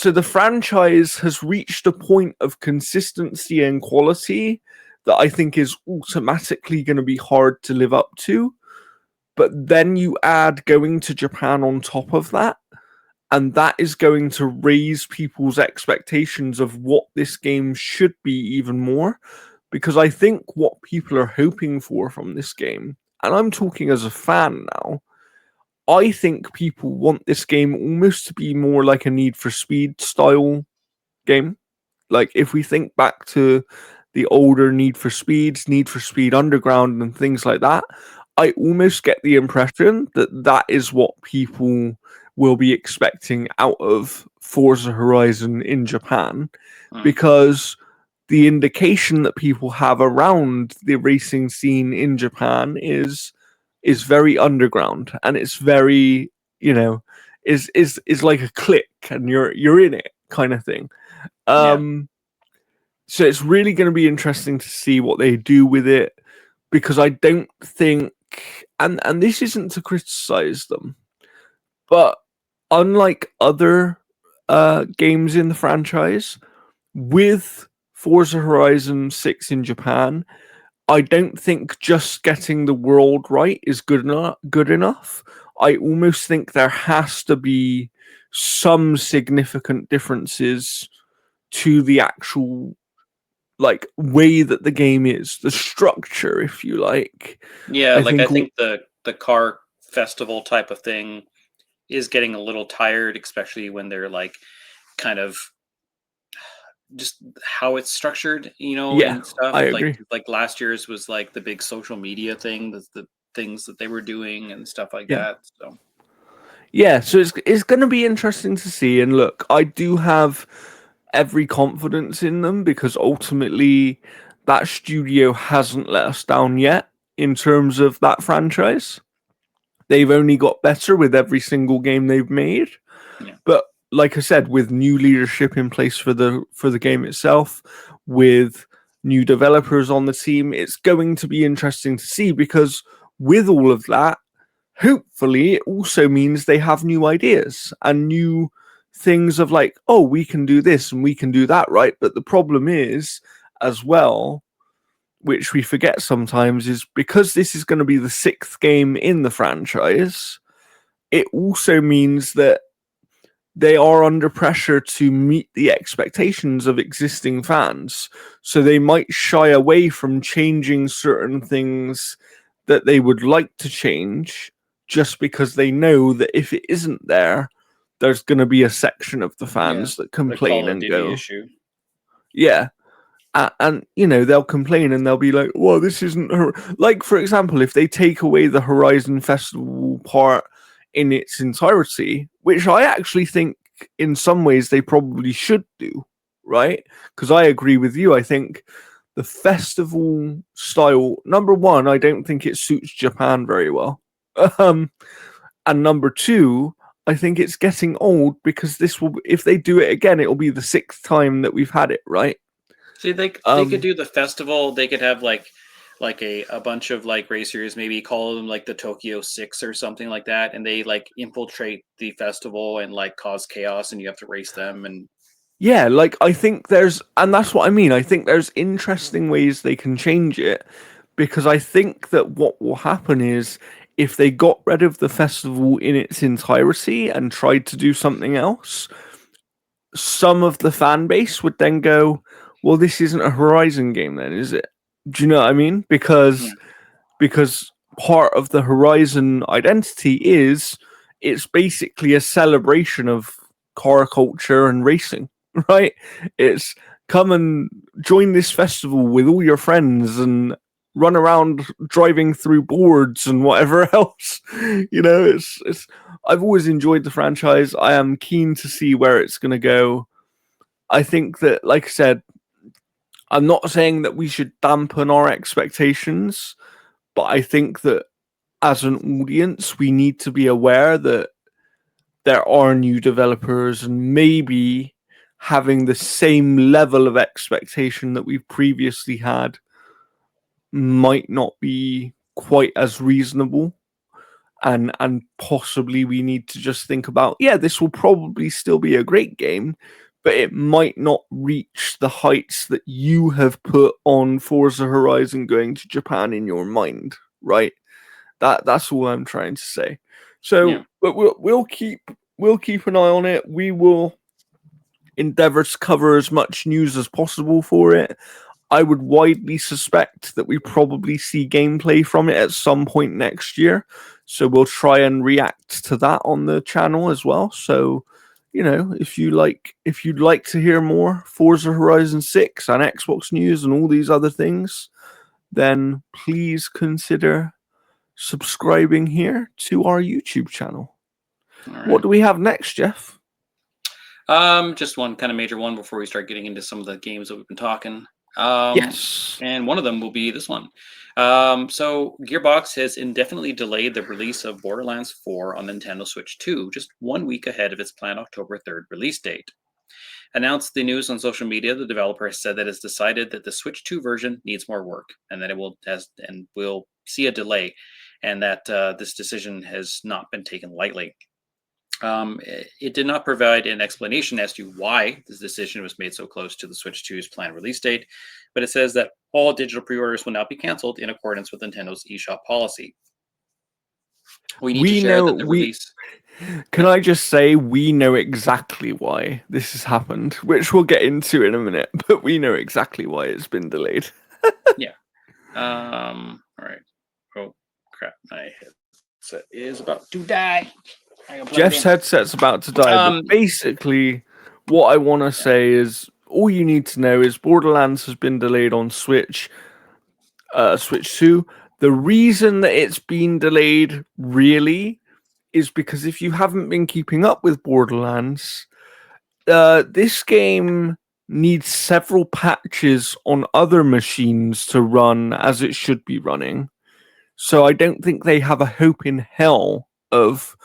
the franchise has reached a point of consistency and quality that I think is automatically going to be hard to live up to. But then you add going to Japan on top of that, and that is going to raise people's expectations of what this game should be even more. Because I think what people are hoping for from this game, and I'm talking as a fan now, I think people want this game almost to be more like a Need for Speed style game. Like if we think back to the older Need for Speeds, Need for Speed Underground, and things like that, I almost get the impression that that is what people will be expecting out of Forza Horizon in Japan, Hmm. because the indication that people have around the racing scene in Japan is very underground, and it's very is like a click and you're in it kind of thing. Yeah. So it's really going to be interesting to see what they do with it, because I don't think, and this isn't to criticize them, but unlike other games in the franchise, with Forza Horizon 6 in Japan, I don't think just getting the world right is good enough. I almost think there has to be some significant differences to the actual like way that the game is, the structure, if you like. Yeah, I like I think think the car festival type of thing is getting a little tired, especially when they're like kind of just how it's structured, yeah, and stuff. I Like agree. like last year's was like the big social media thing, the things that they were doing and stuff like Yeah. that. So Yeah, so it's going to be interesting to see. And look, I do have every confidence in them because ultimately that studio hasn't let us down yet in terms of that franchise. They've only got better with every single game they've made. yeah, But like I said, with new leadership in place for the game itself, with new developers on the team, it's going to be interesting to see because with all of that, hopefully it also means they have new ideas and new things of like, oh, we can do this and we can do that, right? But the problem is, as well, which we forget sometimes, is because this is going to be the sixth game in the franchise, it also means that they are under pressure to meet the expectations of existing fans. So they might shy away from changing certain things that they would like to change just because they know that if it isn't there, there's going to be a section of the yeah, fans that the complain Call of and Duty go, issue. yeah. And they'll complain and they'll be like, well, this isn't like, for example, if they take away the Horizon Festival part in its entirety, which I actually think in some ways they probably should do, right? Because I agree with you. I think the festival style, number one, I don't think it suits Japan very well. Um, and number two, I think it's getting old because this will, if they do it again, it will be the sixth time that we've had it, right? See, they could Um, do the festival. They could have like a bunch of like racers, maybe call them like the Tokyo Six or something like that, and they like infiltrate the festival and like cause chaos, and you have to race them. And Yeah, like I think there's, and that's what I mean. I think there's interesting ways they can change it because I think that what will happen is if they got rid of the festival in its entirety and tried to do something else, some of the fan base would then go, well, this isn't a Horizon game, then, is it? Do you know what I mean? yeah, Because part of the Horizon identity is it's basically a celebration of car culture and racing, right? It's come and join this festival with all your friends and run around driving through boards and whatever else. It's I've always enjoyed the franchise. I am keen to see where it's going to go. I think that, like I said, I'm not saying that we should dampen our expectations, but I think that as an audience, we need to be aware that there are new developers and maybe having the same level of expectation that we've previously had might not be quite as reasonable, and possibly we need to just think about, yeah, this will probably still be a great game, but it might not reach the heights that you have put on Forza Horizon going to Japan in your mind, right? That's all I'm trying to say. yeah, So, but we'll keep an eye on it. We will endeavor to cover as much news as possible for it. I would widely suspect that we probably see gameplay from it at some point next year. So we'll try and react to that on the channel as well. So, if you'd like to hear more Forza Horizon 6 and Xbox news and all these other things, then please consider subscribing here to our YouTube channel. all What right. do we have next, Jeff? Just one kind of major one before we start getting into some of the games that we've been talking. Um, Yes. and one of them will be this one. So Gearbox has indefinitely delayed the release of Borderlands 4 on Nintendo Switch 2, just 1 week ahead of its planned October 3rd release date. Announced the news on social media, the developer has said that it's decided that the Switch 2 version needs more work, and that it will see a delay, and that this decision has not been taken lightly. It did not provide an explanation as to why this decision was made so close to the Switch 2's planned release date, but it says that all digital pre-orders will now be canceled in accordance with Nintendo's eShop policy. We need to We share know that the we release. Can I just say we know exactly why this has happened, which we'll get into in a minute, but we know exactly why it's been delayed. Yeah. All right. Oh crap! My headset is about to die. I gotta plug it Jeff's in. headset's about to die, but Um. basically, what I want to Yeah. say is all you need to know is Borderlands has been delayed on Switch, Switch 2. The reason that it's been delayed really is because if you haven't been keeping up with Borderlands, this game needs several patches on other machines to run as it should be running. So I don't think they have a hope in hell of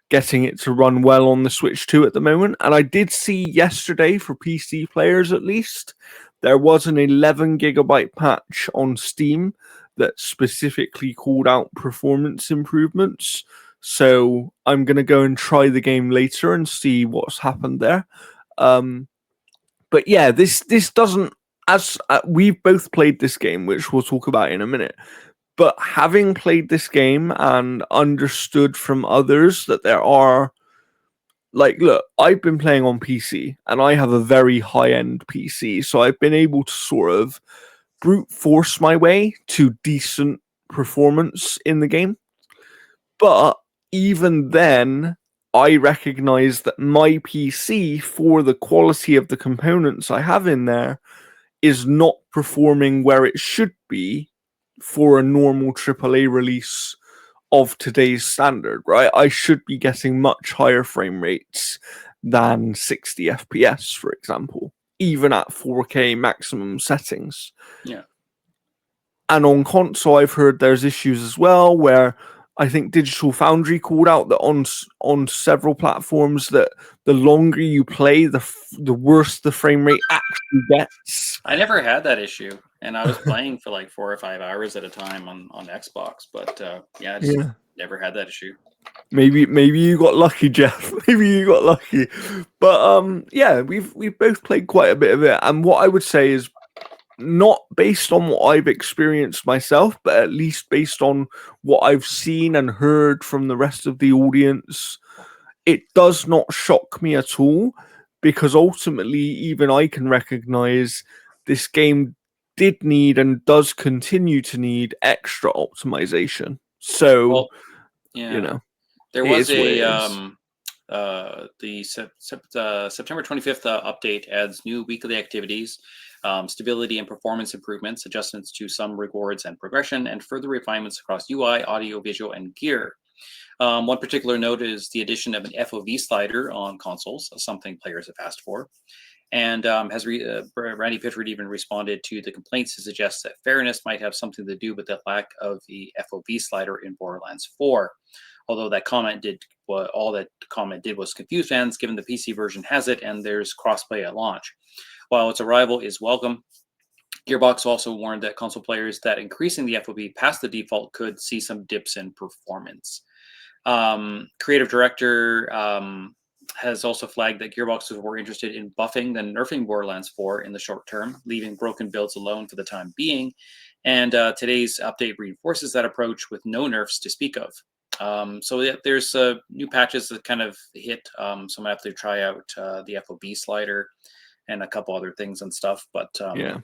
getting it to run well on the Switch 2 at the moment. And I did see yesterday, for PC players at least, there was an 11 gigabyte patch on Steam that specifically called out performance improvements. So I'm going to go and try the game later and see what's happened there. Um, but yeah, this doesn't, as we've both played this game, which we'll talk about in a minute. But having played this game and understood from others that there are, like, look, I've been playing on PC and I have a very high end PC, so I've been able to sort of brute force my way to decent performance in the game. But even then, I recognize that my PC, for the quality of the components I have in there, is not performing where it should be for a normal AAA release of today's standard, right? I should be getting much higher frame rates than 60 FPS, for example, even at 4K maximum settings. Yeah. And on console, I've heard there's issues as well where I think Digital Foundry called out that on several platforms that the longer you play, the worse the frame rate actually gets. I never had that issue, and I was playing for like 4 or 5 hours at a time on Xbox. But yeah, I just Yeah. never had that issue. Maybe you got lucky, Jeff. Maybe you got lucky. But yeah, we've both played quite a bit of it. And what I would say is not based on what I've experienced myself, but at least based on what I've seen and heard from the rest of the audience, it does not shock me at all, because ultimately even I can recognize this game did need and does continue to need extra optimization. So, Well, you yeah, know, there it was is what it a is. September 25th update adds new weekly activities, stability and performance improvements, adjustments to some rewards and progression, and further refinements across UI, audio, visual, and gear. One particular note is the addition of an FOV slider on consoles, something players have asked for. And Randy Pitchford even responded to the complaints to suggest that fairness might have something to do with the lack of the FOV slider in Borderlands 4. Although that comment did, well, all that comment did was confuse fans, given the PC version has it and there's crossplay at launch. While its arrival is welcome, Gearbox also warned that console players that increasing the FOV past the default could see some dips in performance. Creative director has also flagged that Gearbox was more interested in buffing than nerfing Borderlands 4 in the short term, leaving broken builds alone for the time being. And today's update reinforces that approach with no nerfs to speak of. So yeah, there's new patches that kind of hit. So I'm gonna have to try out the FOB slider and a couple other things and stuff. But Yeah.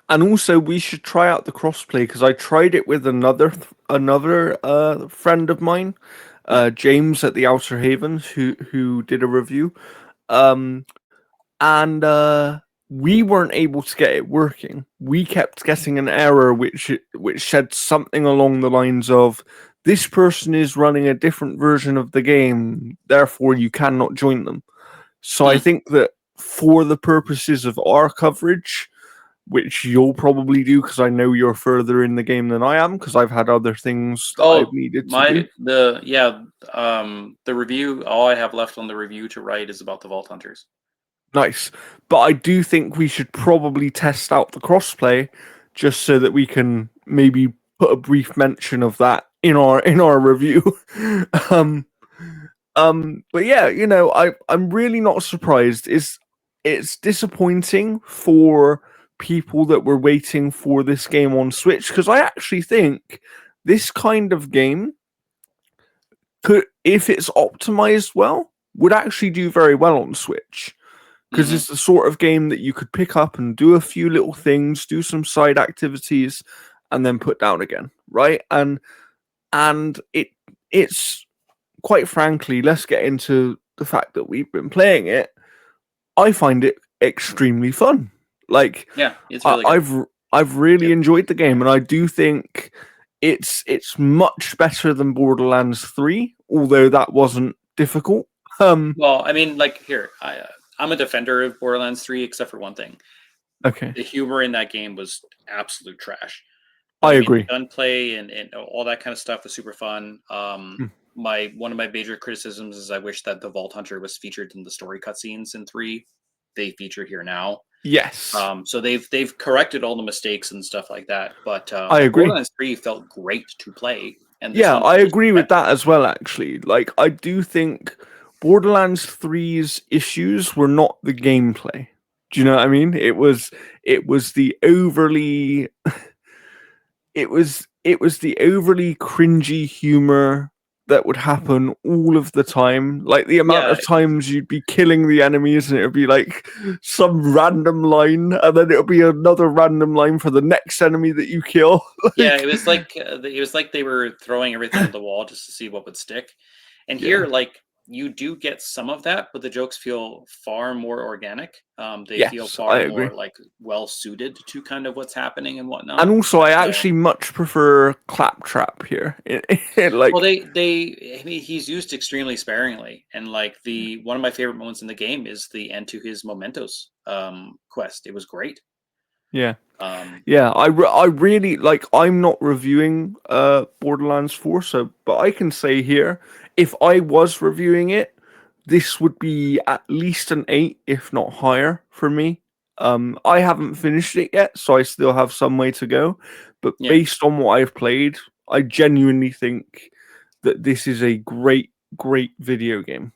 And also we should try out the crossplay, because I tried it with another friend of mine, yeah, James at the Outer Havens, who did a review. Um and we weren't able to get it working. We kept getting an error which said something along the lines of, this person is running a different version of the game, therefore you cannot join them. So I hmm. think that for the purposes of our coverage, which you'll probably do because I know you're further in the game than I am, because I've had other things that I've Oh, needed to do. the review. All I have left on the review to write is about the Vault Hunters. Nice. But I do think we should probably test out the crossplay, just so that we can maybe put a brief mention of that in our review. um but yeah, I'm really not surprised. It's disappointing for people that were waiting for this game on Switch, because I actually think this kind of game could if it's optimized well, would actually do very well on Switch. Because Hmm. it's the sort of game that you could pick up and do a few little things, do some side activities, and then put down again, right? And it's quite frankly, let's get into the fact that we've been playing it. I find it extremely fun. Like Yeah, it's I, really good. I've I've really Yep. enjoyed the game, and I do think it's much better than Borderlands 3, although that wasn't difficult. Well, I mean, like here, I'm a defender of Borderlands 3, except for one thing. Okay, The humor in that game was absolute trash. But I I mean, the agree. gunplay and all that kind of stuff was super fun. Mm. My one of my major criticisms is I wish that the Vault Hunter was featured in the story cutscenes in 3. They feature here now. Yes, So they've corrected all the mistakes and stuff like that. I But agree. Borderlands 3 felt great to play, and this Yeah, one I feels agree with better. that as well, actually. Like, I do think Borderlands 3's issues were not the gameplay. Do you know what I mean? It was the overly it was the overly cringy humor that would happen all of the time. Like the amount Yeah, of times you'd be killing the enemies and it would be like some random line and then it'll be another random line for the next enemy that you kill. yeah, Like it was like they were throwing everything at the wall just to see what would stick. And yeah. here, like you do get some of that, but the jokes feel far more organic. They feel Yes, I far agree. more like well suited to kind of what's happening and And whatnot. also, I actually much prefer Claptrap here. Well, Like, I mean, he's used extremely sparingly, and like the one of my favorite moments in the game is the end to his Mementos quest. It was great. yeah, Um, yeah. I really like. I'm not reviewing Borderlands 4, so but I can say here, if I was reviewing it, this would be at least an 8, if not higher, for me. I haven't finished it yet, so I still have some way to go. But yeah, based on what I've played, I genuinely think that this is a great, great video game.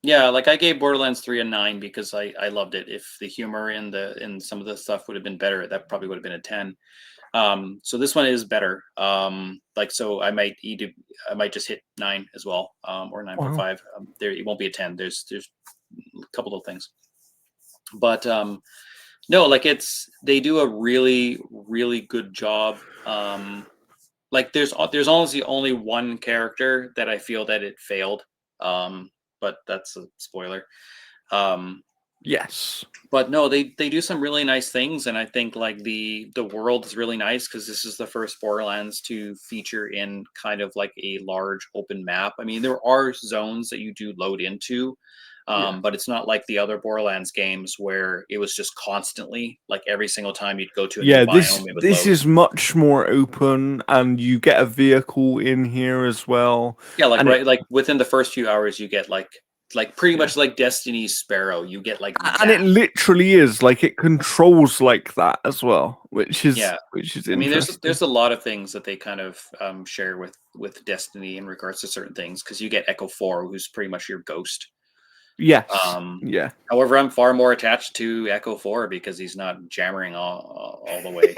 yeah. Like I gave Borderlands 3 a 9 because I loved it. If the humor and some of the stuff would have been better, that probably would have been a 10. So this one is better. Like so, I might just hit 9 as well, or Wow. 9.5. There, it won't be a 10. There's a couple of things, but no, like they do a really good job. Like there's honestly only one character that I feel that it failed, but that's a spoiler. Um, Yes. but no, they do some really nice things, and I think like the world is really nice because this is the first Borderlands to feature in kind of like a large open map. I mean, there are zones that you do load into, Yeah. but it's not like the other Borderlands games where it was just constantly like every single time you'd go to a new Yeah, biome, this it would this load. is much more open and you get a vehicle in here as well. Yeah, like And it right, like within the first few hours, you get like pretty yeah. much like Destiny's Sparrow. You get like And it that. literally is like it controls like that as well, Yeah, which is I mean, interesting. there's a lot of things that they kind of share with Destiny in regards to certain things because you get Echo 4, who's pretty much your ghost. Yes. Um, Yeah. However, I'm far more attached to Echo 4 because he's not jammering all the way.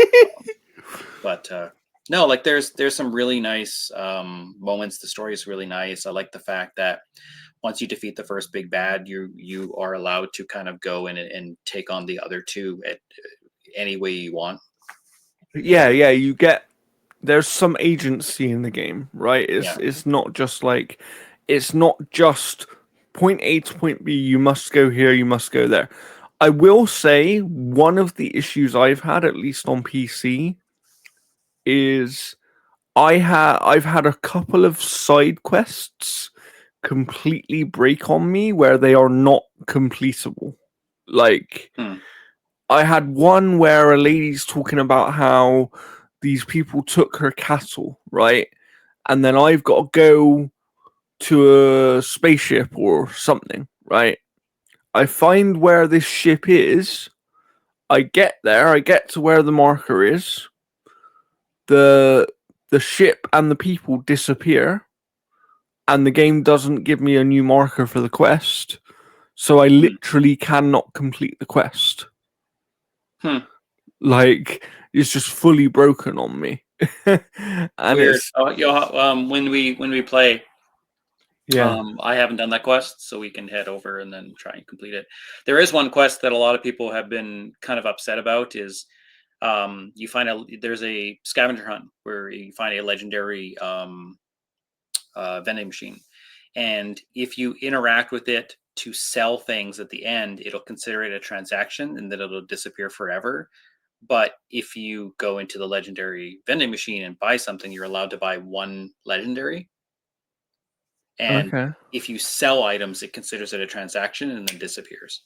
But no, like there's some really nice moments. The story is really nice. I like the fact that once you defeat the first big bad, you are allowed to kind of go in and take on the other two at any way you want. Yeah, yeah, you get there's some agency in the game, right? Yeah. It's not just point A to point B, you must go here, you must go there. I will say one of the issues I've had, at least on PC, is I've had a couple of side quests completely break on me where they are not completable. Like Hmm. I had one where a lady's talking about how these people took her cattle, right? And then I've got to go to a spaceship or something, right? I find where this ship is. I get there. I get to where the marker is. The the ship and the people disappear, and the game doesn't give me a new marker for the quest. So I Hmm. literally cannot complete the quest. Hmm. Like it's just fully broken on me, and Weird. it's Oh, when we play, Yeah. I haven't done that quest, so we can head over and then try and complete it. There is one quest that a lot of people have been kind of upset about is you find there's a scavenger hunt where you find a legendary vending machine, and if you interact with it to sell things at the end, it'll consider it a transaction and then it'll disappear forever. But if you go into the legendary vending machine and buy something, you're allowed to buy one legendary. And Okay. if you sell items, it considers it a transaction and then disappears.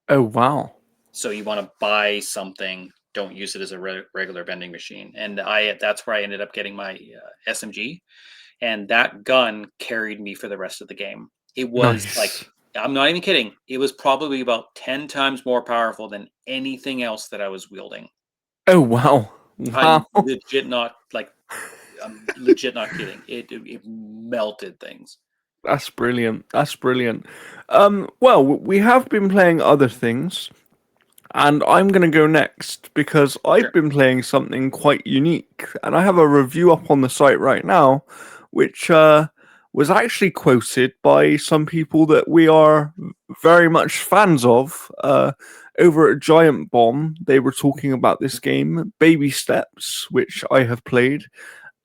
Oh wow. So you want to buy something, don't use it as a regular vending machine. And that's where I ended up getting my SMG, and that gun carried me for the rest of the game. It was like, Nice. I'm not even kidding. It was probably about 10 times more powerful than anything else that I was wielding. Oh wow. I'm Wow. legit not like I'm legit not kidding. It melted things. That's brilliant. That's brilliant. Well, we have been playing other things, and I'm going to go next because I've Sure. been playing something quite unique, and I have a review up on the site right now, which was actually quoted by some people that we are very much fans of. Over at Giant Bomb, they were talking about this game, Baby Steps, which I have played,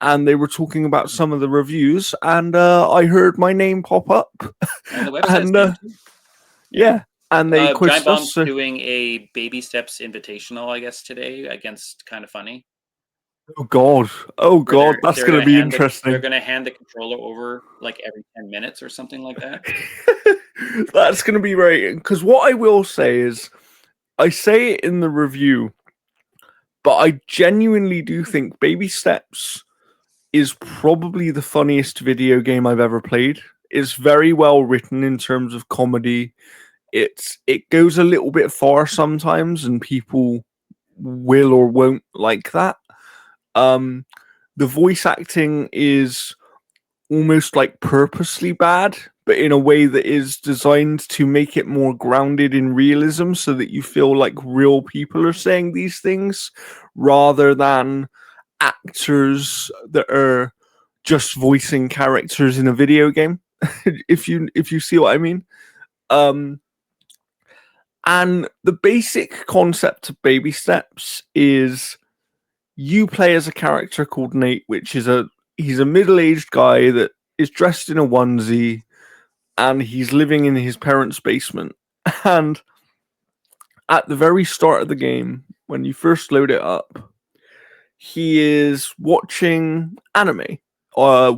and they were talking about some of the reviews, and I heard my name pop up, And the website's and name too. Yeah. yeah, and they Giant quoted us. Bomb's So, doing a Baby Steps Invitational, I guess, today against Kind of Funny, oh oh where god, that's going to be they're interesting. gonna hand the controller over like every 10 minutes or something like that. That's going to be right. Because what I will say is, I say it in the review, but I genuinely do think Baby Steps is probably the funniest video game I've ever played. It's very well written in terms of comedy. It goes a little bit far sometimes, and people will or won't like that. Um, the voice acting is almost like purposely bad, but in a way that is designed to make it more grounded in realism so that you feel like real people are saying these things rather than actors that are just voicing characters in a video game. If you see what I mean. Um and the basic concept of Baby Steps is you play as a character called Nate, which is he's a middle-aged guy that is dressed in a onesie and he's living in his parents' basement. And at the very start of the game, when you first load it up, he is watching anime,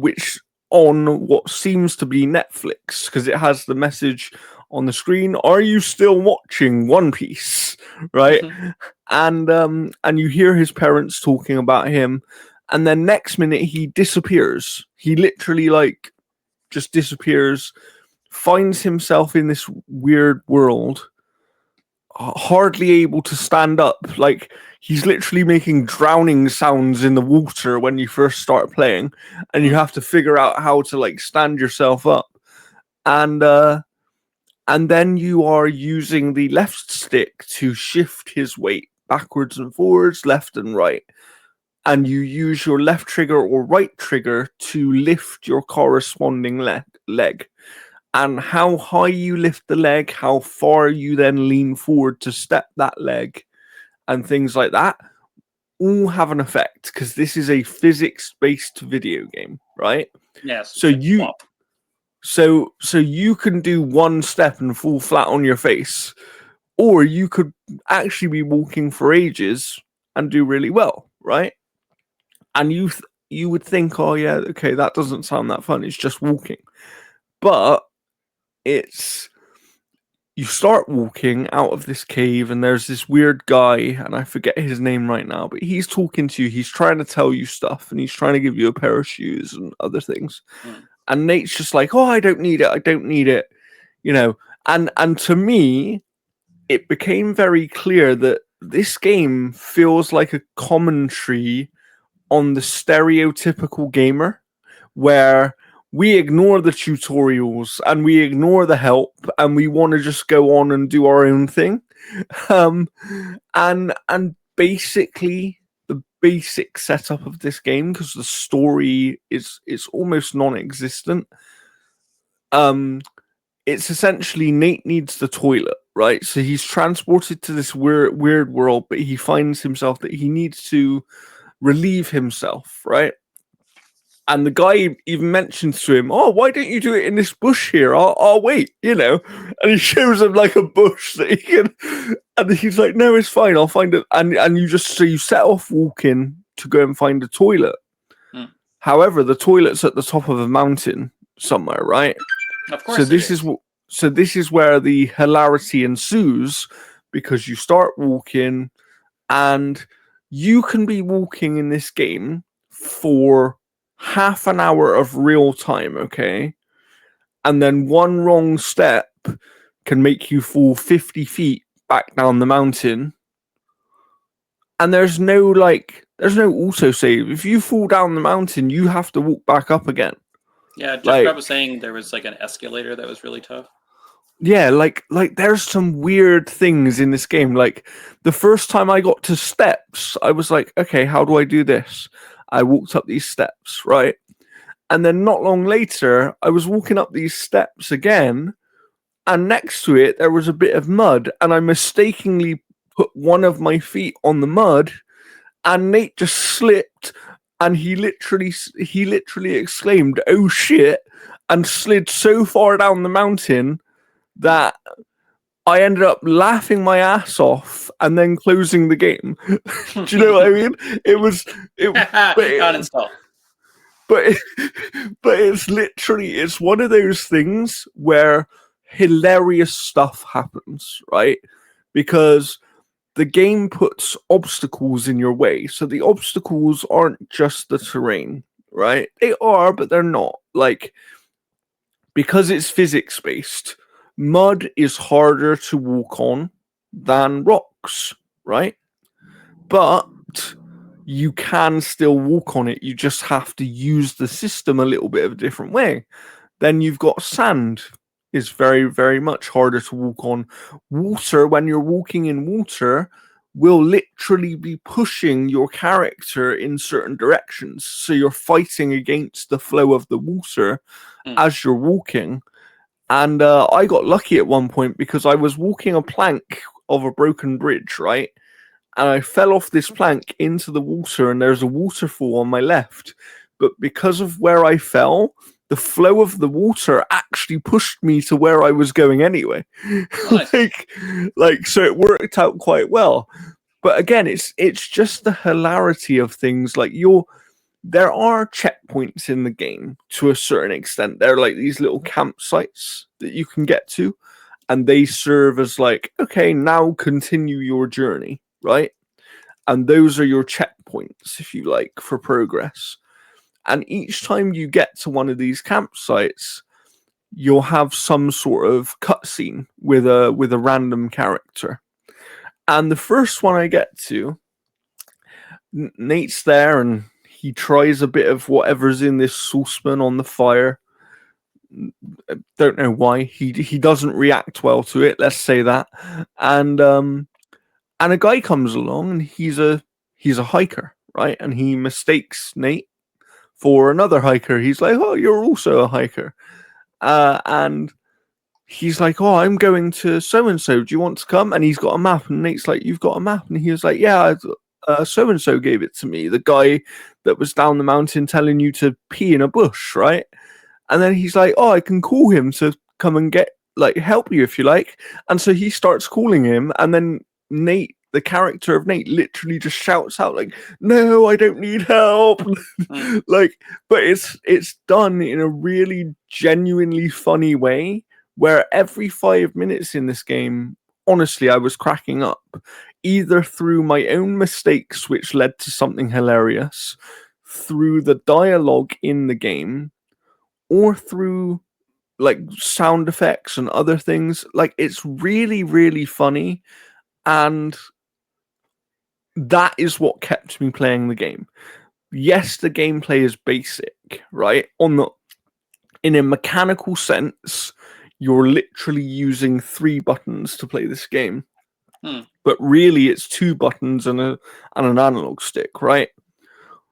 which on what seems to be Netflix, because it has the message on the screen, "Are you still watching One Piece?" Right? And you hear his parents talking about him, and then next minute he disappears. He literally like just disappears, finds himself in this weird world, hardly able to stand up. Like he's literally making drowning sounds in the water when you first start playing, and you have to figure out how to like stand yourself up. And and then you are using the left stick to shift his weight backwards and forwards, left and right. And you use your left trigger or right trigger to lift your corresponding leg. And how high you lift the leg, how far you then lean forward to step that leg, and things like that, all have an effect because this is a physics-based video game, right? Yes, So it's like you WAP. so you can do one step and fall flat on your face, or you could actually be walking for ages and do really well, right? And you would think, oh yeah, okay, that doesn't sound that fun. It's just walking, but it's you start walking out of this cave and there's this weird guy and I forget his name right now, but he's talking to you, he's trying to tell you stuff and he's trying to give you a pair of shoes and other things. Mm. And Nate's just like, oh, I don't need it, I don't need it, you know. And to me it became very clear that this game feels like a commentary on the stereotypical gamer where we ignore the tutorials and we ignore the help and we want to just go on and do our own thing. Um, and basically the basic setup of this game, because the story is almost non-existent, um, it's essentially Nate needs the toilet, right? So he's transported to this weird world, but he finds himself that he needs to relieve himself, right? And the guy even mentions to him, "Oh, why don't you do it in this bush here? I'll wait," you know. And he shows him like a bush that he can, and he's like, "No, it's fine. I'll find it." And you just so you set off walking to go and find a toilet. Hmm. However, the toilet's at the top of a mountain somewhere, right? Of So course it this is. is so this is where the hilarity ensues because you start walking and you can be walking in this game for half an hour of real time, okay? And then one wrong step can make you fall 50 feet back down the mountain. And there's no autosave. If you fall down the mountain, you have to walk back up again. Yeah, Jeff Like, Grubb was saying there was like an escalator that was really tough. yeah, like there's some weird things in this game. Like the first time I got to steps, I was like, okay, how do I do this? I walked up these steps, right? And then not long later, I was walking up these steps again, and next to it there was a bit of mud, and I mistakenly put one of my feet on the mud, and Nate just slipped, and he literally exclaimed, "Oh shit!" and slid so far down the mountain that I ended up laughing my ass off and then closing the game. Do you know what I mean? It was it, Uninstall. but but it's one of those things where hilarious stuff happens, right? Because the game puts obstacles in your way. So the obstacles aren't just the terrain, right? They are, but they're not. Like because it's physics based, mud is harder to walk on than rocks, right? But you can still walk on it. You just have to use the system a little bit of a different way. Then you've got sand is very, very much harder to walk on. Water, when you're walking in water, will literally be pushing your character in certain directions. So you're fighting against the flow of the water as you're walking. And I got lucky at one point because I was walking a plank of a broken bridge, right? And I fell off this plank into the water, and there's a waterfall on my left. But because of where I fell, the flow of the water actually pushed me to where I was going anyway. Nice. like so it worked out quite well. But again, it's just the hilarity of things. Like there are checkpoints in the game to a certain extent. They're like these little campsites that you can get to, and they serve as like, okay, now continue your journey, right? And those are your checkpoints, if you like, for progress. And each time you get to one of these campsites, you'll have some sort of cutscene with a random character. And the first one I get to, Nate's there and he tries a bit of whatever's in this saucepan on the fire. Don't know why. He doesn't react well to it, let's say that. And a guy comes along and he's a hiker, right? And he mistakes Nate for another hiker. He's like, "Oh, you're also a hiker." And he's like, "Oh, I'm going to so and so. Do you want to come?" And he's got a map. And Nate's like, "You've got a map?" And he was like, "Yeah, so and so gave it to me. The guy that was down the mountain telling you to pee in a bush, right?" And then he's like, "Oh, I can call him to come and help you if you like." And so he starts calling him, and then Nate, the character of Nate, literally just shouts out like, "No, I don't need help." But it's done in a really genuinely funny way where every 5 minutes in this game, honestly, I was cracking up, either through my own mistakes, which led to something hilarious, through the dialogue in the game, or through like sound effects and other things. Like it's really, really funny, and that is what kept me playing the game. Yes, the gameplay is basic, right? In a mechanical sense, you're literally using 3 buttons to play this game. But really it's 2 buttons and an analog stick, right?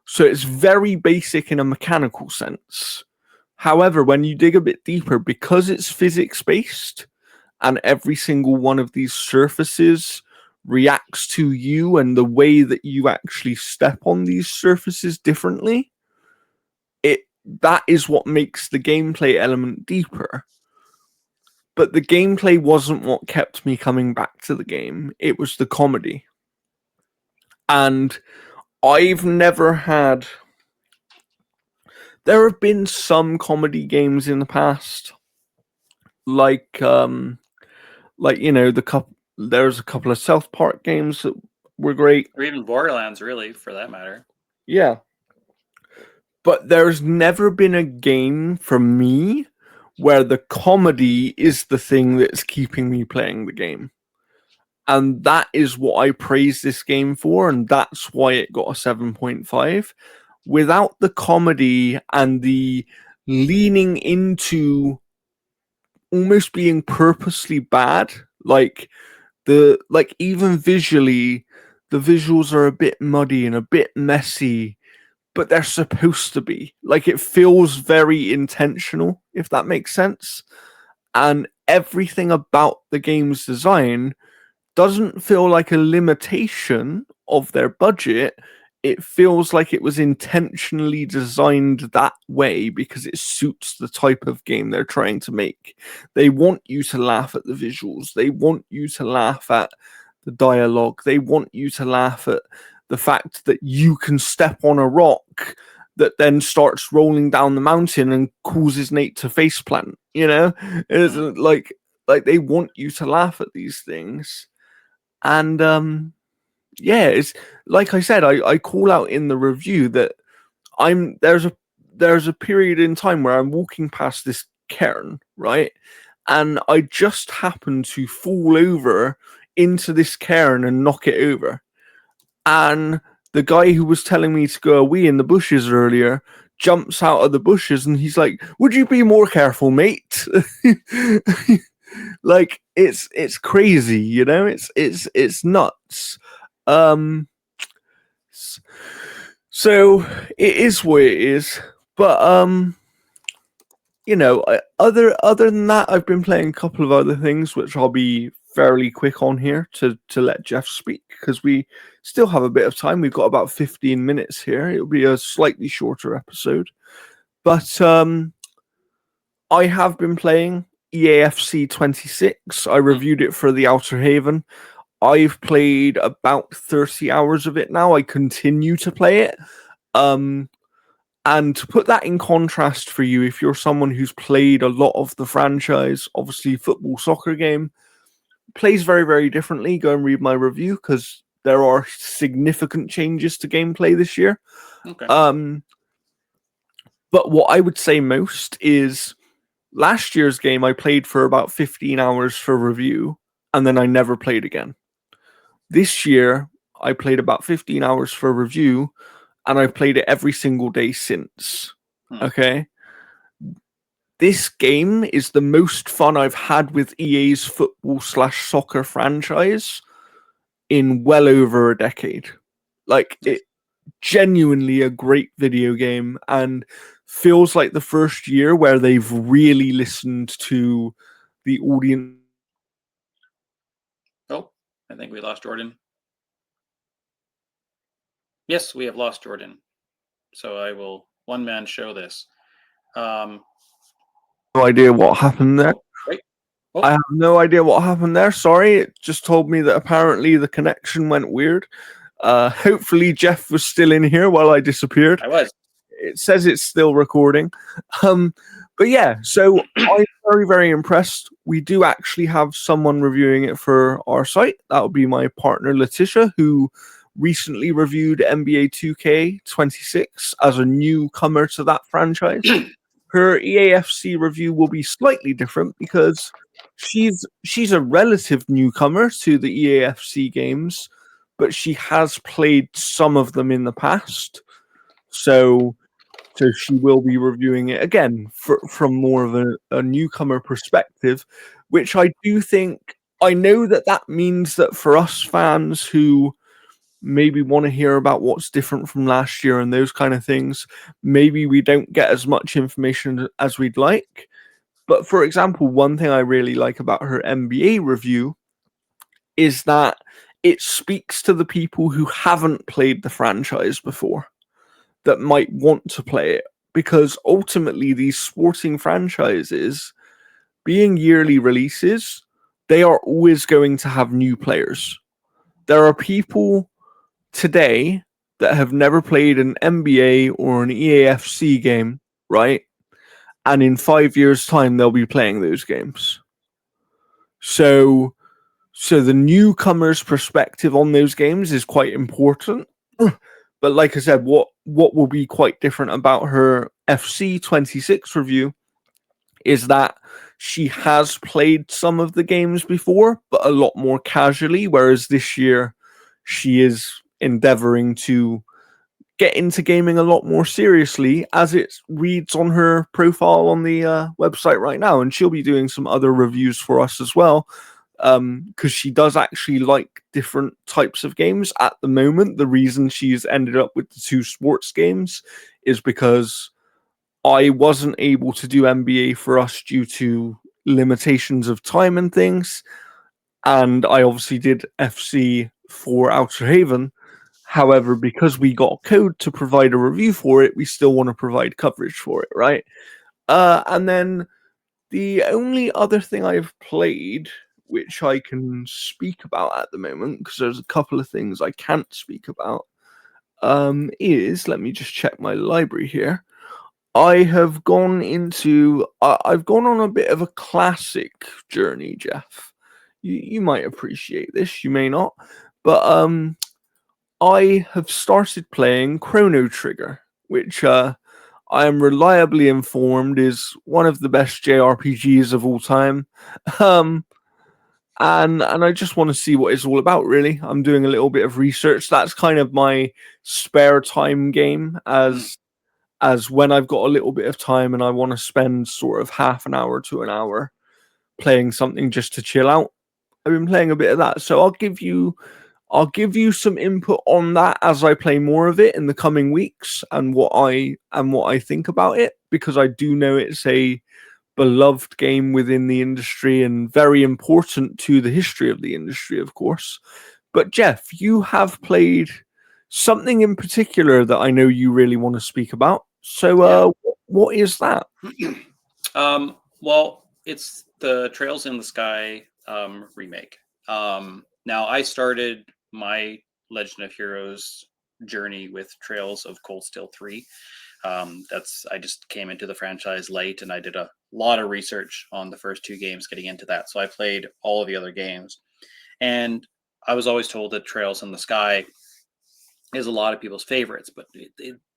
So it's very basic in a mechanical sense. However, when you dig a bit deeper, because it's physics based and every single one of these surfaces reacts to you and the way that you actually step on these surfaces differently, that is what makes the gameplay element deeper. But the gameplay wasn't what kept me coming back to the game. It was the comedy. And I've never had. There have been some comedy games in the past, like there's a couple of South Park games that were great. Or even Borderlands, really, for that matter. Yeah. But there's never been a game for me where the comedy is the thing that's keeping me playing the game. And that is what I praise this game for, and that's why it got a 7.5. Without the comedy and the leaning into almost being purposely bad, even visually, the visuals are a bit muddy and a bit messy, but they're supposed to be. Like, it feels very intentional, if that makes sense. And everything about the game's design doesn't feel like a limitation of their budget. It feels like it was intentionally designed that way because it suits the type of game they're trying to make. They want you to laugh at the visuals. They want you to laugh at the dialogue. They want you to laugh at the fact that you can step on a rock that then starts rolling down the mountain and causes Nate to faceplant. It's like they want you to laugh at these things. And it's like I said, I call out in the review that there's a period in time where I'm walking past this cairn, right? And I just happen to fall over into this cairn and knock it over. And the guy who was telling me to go away in the bushes earlier jumps out of the bushes and he's like, "Would you be more careful, mate?" Like, it's crazy, it's nuts. So it is what it is, but other than that, I've been playing a couple of other things which I'll be fairly quick on here to let Jeff speak, because we still have a bit of time. We've got about 15 minutes here. It'll be a slightly shorter episode, but I have been playing EAFC 26. I reviewed it for the Outer Haven. I've played about 30 hours of it now. I continue to play it. And to put that in contrast for you, if you're someone who's played a lot of the franchise, obviously football, soccer game, plays very, very differently. Go and read my review because there are significant changes to gameplay this year. Okay. But what I would say most is last year's game I played for about 15 hours for review, and then I never played again. This year, I played about 15 hours for review, and I've played it every single day since. Okay? This game is the most fun I've had with EA's football/soccer franchise in well over a decade. Like, it genuinely a great video game, and feels like the first year where they've really listened to the audience. Oh, I think we lost Jordan. Yes, we have lost Jordan. So I will one-man show this. No idea what happened there. Wait. Oh. I have no idea what happened there. Sorry, it just told me that apparently the connection went weird. Hopefully Jeff was still in here while I disappeared. I was. It says it's still recording. But yeah, so I'm very, very impressed. We do actually have someone reviewing it for our site. That would be my partner, Letitia, who recently reviewed NBA 2K26 as a newcomer to that franchise. Her EAFC review will be slightly different because she's a relative newcomer to the EAFC games, but she has played some of them in the past. So she will be reviewing it again from more of a newcomer perspective, which I do think, I know that means that for us fans who maybe want to hear about what's different from last year and those kind of things. Maybe we don't get as much information as we'd like. But for example, one thing I really like about her NBA review is that it speaks to the people who haven't played the franchise before, that might want to play it. Because ultimately, these sporting franchises, being yearly releases, they are always going to have new players. There are people today that have never played an NBA or an EAFC game, right? And in 5 years' time, they'll be playing those games. So, so the newcomer's perspective on those games is quite important. But like I said, what will be quite different about her FC 26 review is that she has played some of the games before, but a lot more casually. Whereas this year, she is endeavoring to get into gaming a lot more seriously, as it reads on her profile on the website right now. And she'll be doing some other reviews for us as well, because she does actually like different types of games at the moment. The reason she's ended up with the two sports games is because I wasn't able to do NBA for us due to limitations of time and things, and I obviously did FC for Outer Haven. However, because we got a code to provide a review for it, we still want to provide coverage for it, right? And then the only other thing I've played, which I can speak about at the moment, because there's a couple of things I can't speak about, is, let me just check my library here. I've gone on a bit of a classic journey, Jeff. You might appreciate this, you may not, but I have started playing Chrono Trigger, which I am reliably informed is one of the best JRPGs of all time. Um, and I just want to see what it's all about. Really, I'm doing a little bit of research. That's kind of my spare time game, Mm. as when I've got a little bit of time and I want to spend sort of half an hour to an hour playing something just to chill out. I've been playing a bit of that, so I'll give you some input on that as I play more of it in the coming weeks, and what I think about it, because I do know it's a beloved game within the industry and very important to the history of the industry, of course. But Jeff, you have played something in particular that I know you really want to speak about. So, Yeah. what is that? Well, it's the Trails in the Sky remake. Now, I started my Legend of Heroes journey with Trails of Cold Steel 3. I just came into the franchise late, and I did a lot of research on the first two games getting into that. So I played all of the other games, and I was always told that Trails in the Sky is a lot of people's favorites, but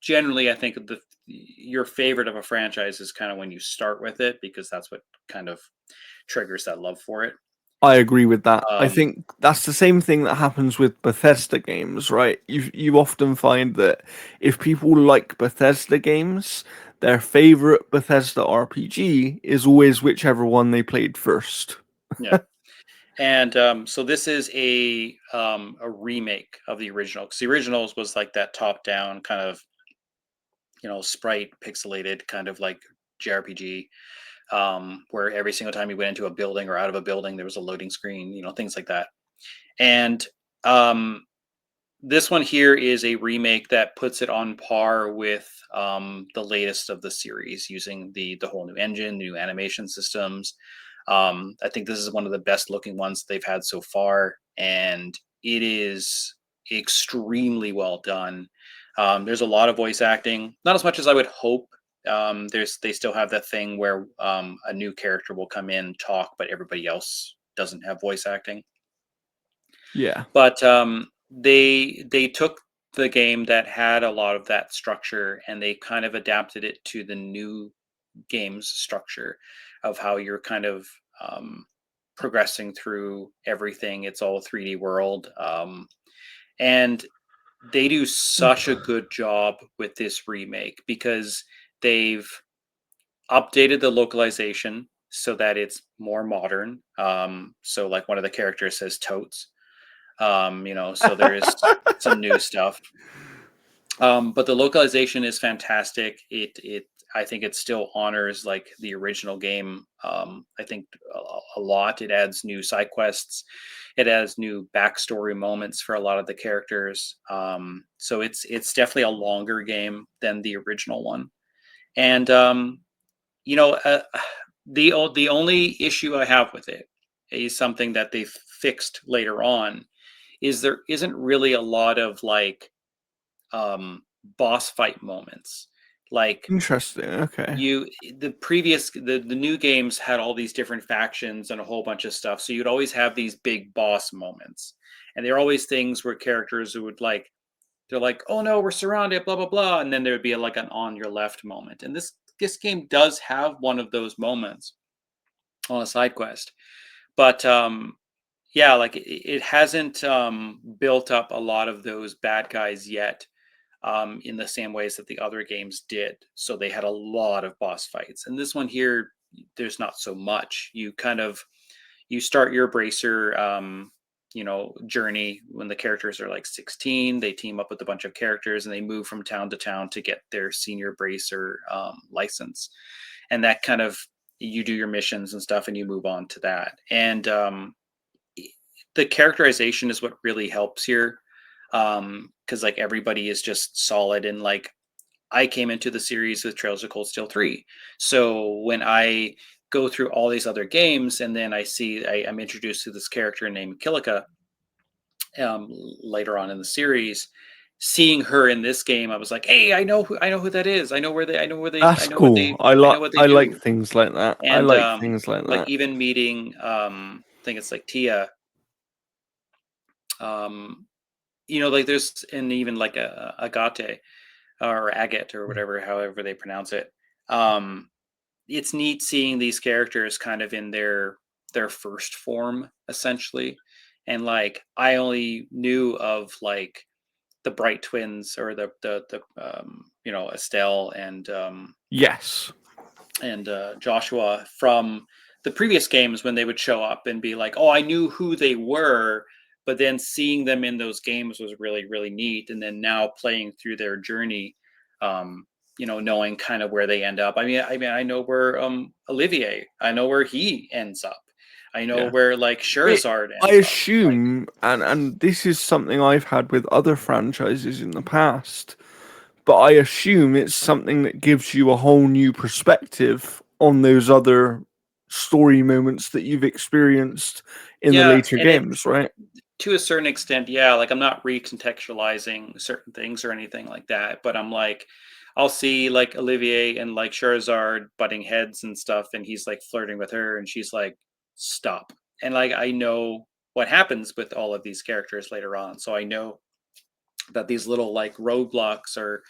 generally, I think your favorite of a franchise is kind of when you start with it, because that's what kind of triggers that love for it. I agree with that. I Um, think that's the same thing that happens with Bethesda games, right? You often find that if people like Bethesda games, their favorite Bethesda RPG is always whichever one they played first. yeah, and so this is a remake of the original, because the originals was like that top down kind of sprite pixelated kind of like JRPG, where every single time you went into a building or out of a building there was a loading screen, things like that. And um, this one here is a remake that puts it on par with the latest of the series, using the whole new engine, new animation systems. I think this is one of the best looking ones they've had so far, and it is extremely well done. There's a lot of voice acting, not as much as I would hope. They still have that thing where a new character will come in, talk, but everybody else doesn't have voice acting. Yeah. But they took the game that had a lot of that structure, and they kind of adapted it to the new game's structure of how you're kind of progressing through everything. It's all a 3D world, and they do such a good job with this remake, because they've updated the localization so that it's more modern. So, like, one of the characters says totes. So there is some new stuff. But the localization is fantastic. I think it still honors like the original game. I think a lot. It adds new side quests. It has new backstory moments for a lot of the characters. So it's definitely a longer game than the original one. And you know, the only issue I have with it is something that they fixed later on. Is there isn't really a lot of like boss fight moments. Like Interesting. Okay. you the new games had all these different factions and a whole bunch of stuff. So you'd always have these big boss moments. And they're always things where characters would like they're like, "Oh no, we're surrounded, blah blah blah." And then there would be like an on your left moment. And this game does have one of those moments on a side quest. But yeah, like it hasn't built up a lot of those bad guys yet in the same ways that the other games did. So they had a lot of boss fights, and this one here, there's not so much. You start your bracer, journey when the characters are like 16. They team up with a bunch of characters and they move from town to town to get their senior bracer license, and that kind of you do your missions and stuff, and you move on to that. And the characterization is what really helps here because like everybody is just solid. And like I came into the series with Trails of Cold Steel 3, so when I go through all these other games and then I'm introduced to this character named Kilika later on in the series. Seeing her in this game, I was like, "Hey, I know who that is. I That's know what cool. they, I know what they I like do." things like that. I And like things like like that. even meeting, I think it's like Tia, um, like there's and even like a Agate or Agate or Mm. whatever, however they pronounce it. Um, it's neat seeing these characters kind of in their first form essentially. And like I only knew of like the Bright twins or the Estelle Yes. and Joshua from the previous games when they would show up and be like, "Oh, I knew who they were," but then seeing them in those games was really really neat. And then now playing through their journey, knowing kind of where they end up. I know where Olivier, I know where he ends up. I know Yeah. where like It, Sherazard I ends up. Like, assume, and this is something I've had with other franchises in the past, but I assume it's something that gives you a whole new perspective on those other story moments that you've experienced in the yeah, later and it games, right? to a certain extent, yeah, like I'm not recontextualizing certain things or anything like that, but I'm like, I'll see like Olivier and like Charizard butting heads and stuff, and he's like flirting with her, and she's like, stop. And like, I know what happens with all of these characters later on. So I know that these little like roadblocks are,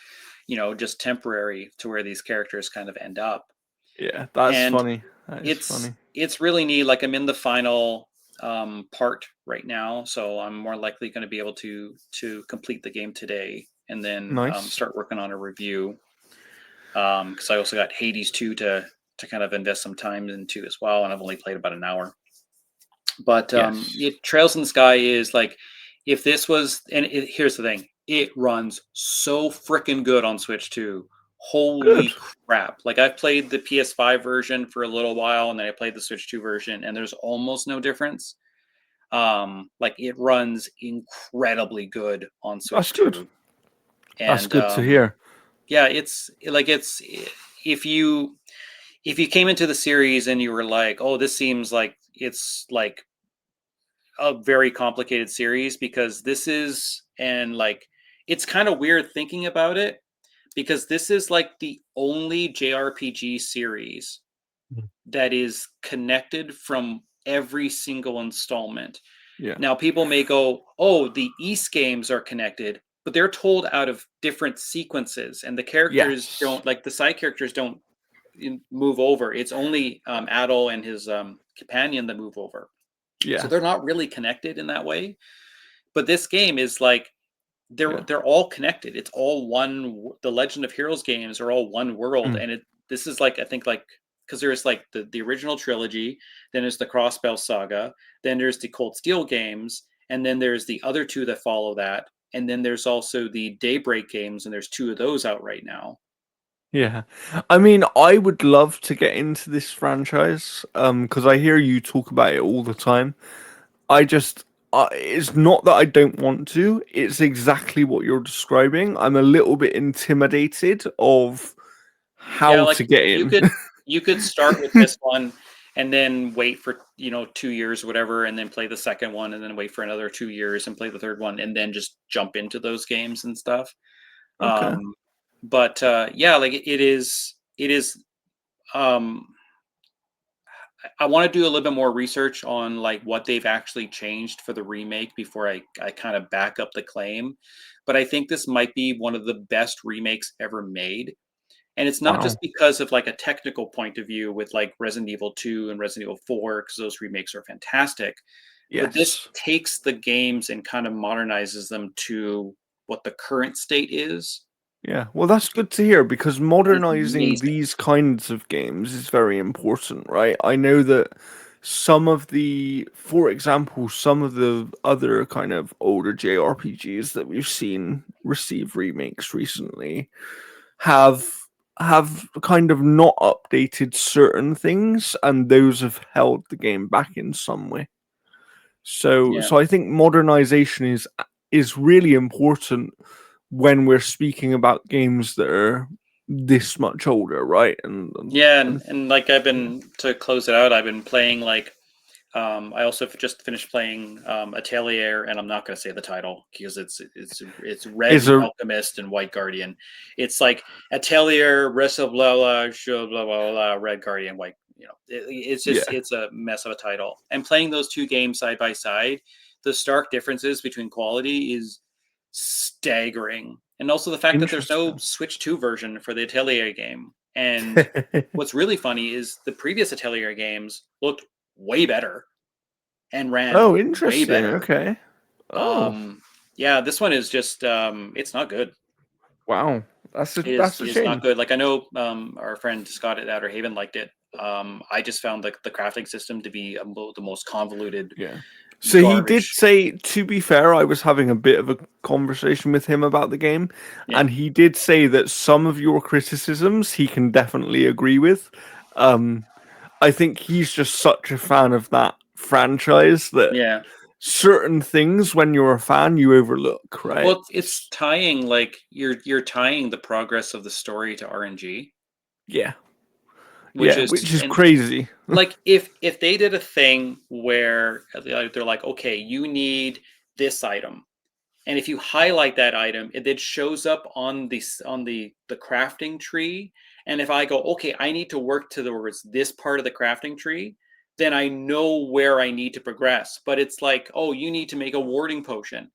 just temporary to where these characters kind of end up. Yeah, that's And funny. That is funny. it's really neat. Like I'm in the final part right now, so I'm more likely going to be able to complete the game today, and then Nice. start working on a review. Because I also got Hades 2 to kind of invest some time into as well, and I've only played about an hour. But Yes. Trails in the Sky is like, if this was, and here's the thing, it runs so freaking good on Switch 2. Good. Holy crap. Like I've played the PS5 version for a little while and then I played the Switch 2 version and there's almost no difference. Like it runs incredibly good on That's Switch good. 2. That's And good to hear. yeah, it's if you came into the series and you were like, "Oh, this seems like it's like a very complicated series," because this is and like it's kind of weird thinking about it because this is like the only JRPG series Mhm. that is connected from every single installment. Yeah. Now people may go, "Oh, the East games are connected," but they're told out of different sequences and the characters Yes. don't like the side characters don't move over. It's only Adol and his companion that move over. So Yeah. they're not really connected in that way. But this game is like Yeah. they're all connected. It's all one. The Legend of Heroes games are all one world, Mm. and this is like I think like because there's like the original trilogy, then there's the Crossbell Saga, then there's the Cold Steel games, and then there's the other two that follow that, and then there's also the Daybreak games, and there's two of those out right now. Yeah. I mean, I would love to get into this franchise because I hear you talk about it all the time. I just it's not that I don't want to, it's exactly what you're describing. I'm a little bit intimidated of Yeah, how like to get you in. could you could start with this one and then wait for 2 years or whatever, and then play the second one, and then wait for another 2 years and play the third one, and then just jump into those games and stuff. Okay. Um, but yeah, like it is. Um, I want to do a little bit more research on like what they've actually changed for the remake before I kind of back up the claim. But I think this might be one of the best remakes ever made. And it's not Wow. just because of like a technical point of view with like Resident Evil 2 and Resident Evil 4, because those remakes are fantastic. But this Yes. takes the games and kind of modernizes them to what the current state is. Yeah. Well, that's good to hear because And it's modernizing amazing. these kinds of games is very important, right? I know that for example, some of the other kind of older JRPGs that we've seen receive remakes recently have kind of not updated certain things, and those have held the game back in some way. So Yeah. so I think modernization is really important when we're speaking about games that are this much older, right? Yeah, And and like I've yeah. been to close it out, I've been playing like I also just finished playing Atelier, and I'm not going to say the title because it's Red Is a Alchemist and White Guardian. It's like Atelier, Ressa blah blah, blah blah blah, Red Guardian, White. It's just Yeah, it's a mess of a title. And playing those two games side by side, the stark differences between quality is staggering, and also the fact that there's no interesting. Switch 2 version for the Atelier game. And what's really funny is the previous Atelier games looked way better and ran Oh, way interesting. better. Okay. Oh, Um, yeah, this one is just it's not good. wow. It is That's a it is not shame. good. Like I know our friend Scott at Outer Haven liked it. I just found the crafting system to be the most convoluted Yeah. So he did garbage. say, to be fair, I was having a bit of a conversation with him about the game, Yeah, and he did say that some of your criticisms he can definitely agree with. Um, I think he's just such a fan of that franchise that yeah. certain things, when you're a fan, you overlook, right? Well, it's tying like you're tying the progress of the story to RNG, Yeah, which yeah, is which is and crazy. like if they did a thing where they're like, okay, you need this item, and if you highlight that item, it then shows up on the crafting tree. And if I go, okay, I need to work towards this part of the crafting tree, then I know where I need to progress. But it's like, oh, you need to make a warding potion.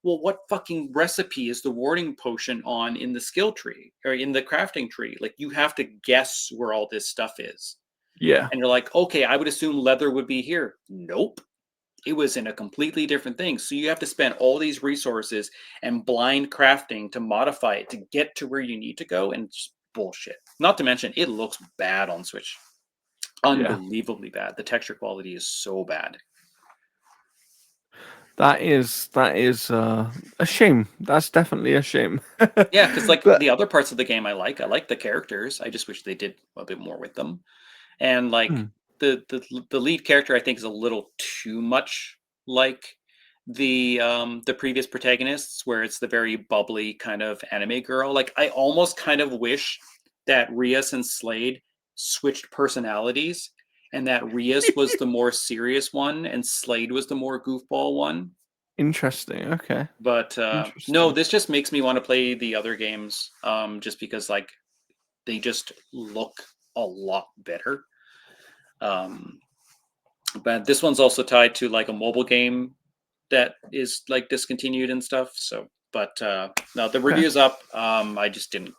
Well, what fucking recipe is the warding potion on in the skill tree or in the crafting tree? Like, you have to guess where all this stuff is. Yeah, And you're like, okay, I would assume leather would be here. Nope, it was in a completely different thing. So you have to spend all these resources and blind crafting to modify it to get to where you need to go, and it's bullshit. Not to mention, it looks bad on Switch. yeah. Unbelievably bad. The texture quality is so bad. That is a shame. That's definitely a shame. Yeah, because like But the other parts of the game, I like the characters. I just wish they did a bit more with them. And like hmm, the lead character, I think, is a little too much like the previous protagonists, where it's the very bubbly kind of anime girl. Like I almost kind of wish that Rias and Slade switched personalities, and that Rias was the more serious one and Slade was the more goofball one. interesting. Okay, But no, interesting. this just makes me want to play the other games, just because like they just look a lot better. Um, but this one's also tied to like a mobile game that is like discontinued and stuff. So, but no, the Okay. review's up. I just didn't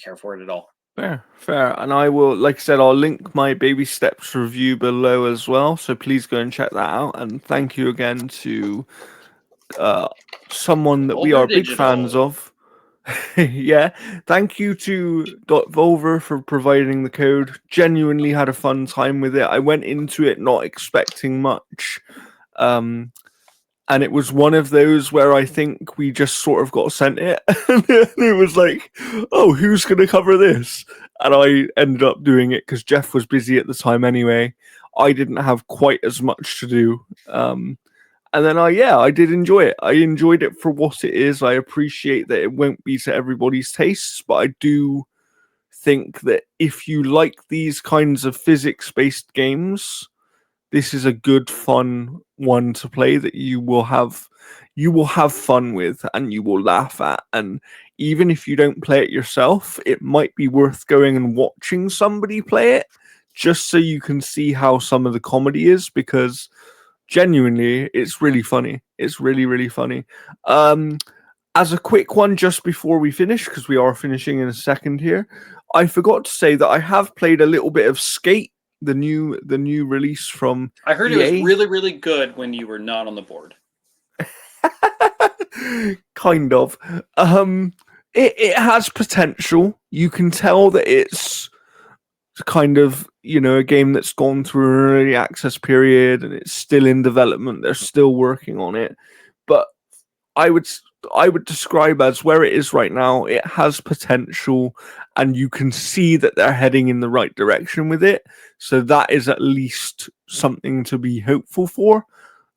care for it at all. Fair, fair. And I will, like I said, I'll link my Baby Steps review below as well. So please go and check that out. And thank you again to uh, someone that we Volver are big fans Digital. of. Yeah. Thank you to Volver for providing the code. Genuinely had a fun time with it. I went into it not expecting much. Um, and it was one of those where I think we just sort of got sent it, and it was like, oh, who's going to cover this? And I ended up doing it because Jeff was busy at the time anyway. I didn't have quite as much to do. And then I did enjoy it. I enjoyed it for what it is. I appreciate that it won't be to everybody's tastes, but I do think that if you like these kinds of physics based games, this is a good fun one to play that you will have fun with and you will laugh at. And even if you don't play it yourself, it might be worth going and watching somebody play it just so you can see how some of the comedy is, because genuinely it's really funny. It's really, really funny. um as a quick one, just before we finish, because we are finishing in a second here, I forgot to say that I have played a little bit of Skate, the new release from I heard it was EA. really, really good when you were not on the board. Kind of. It has potential. You can tell that it's kind of, a game that's gone through an early access period and it's still in development. They're still working on it, but I would I would describe as where it is right now. It has potential, and you can see that they're heading in the right direction with it. So that is at least something to be hopeful for.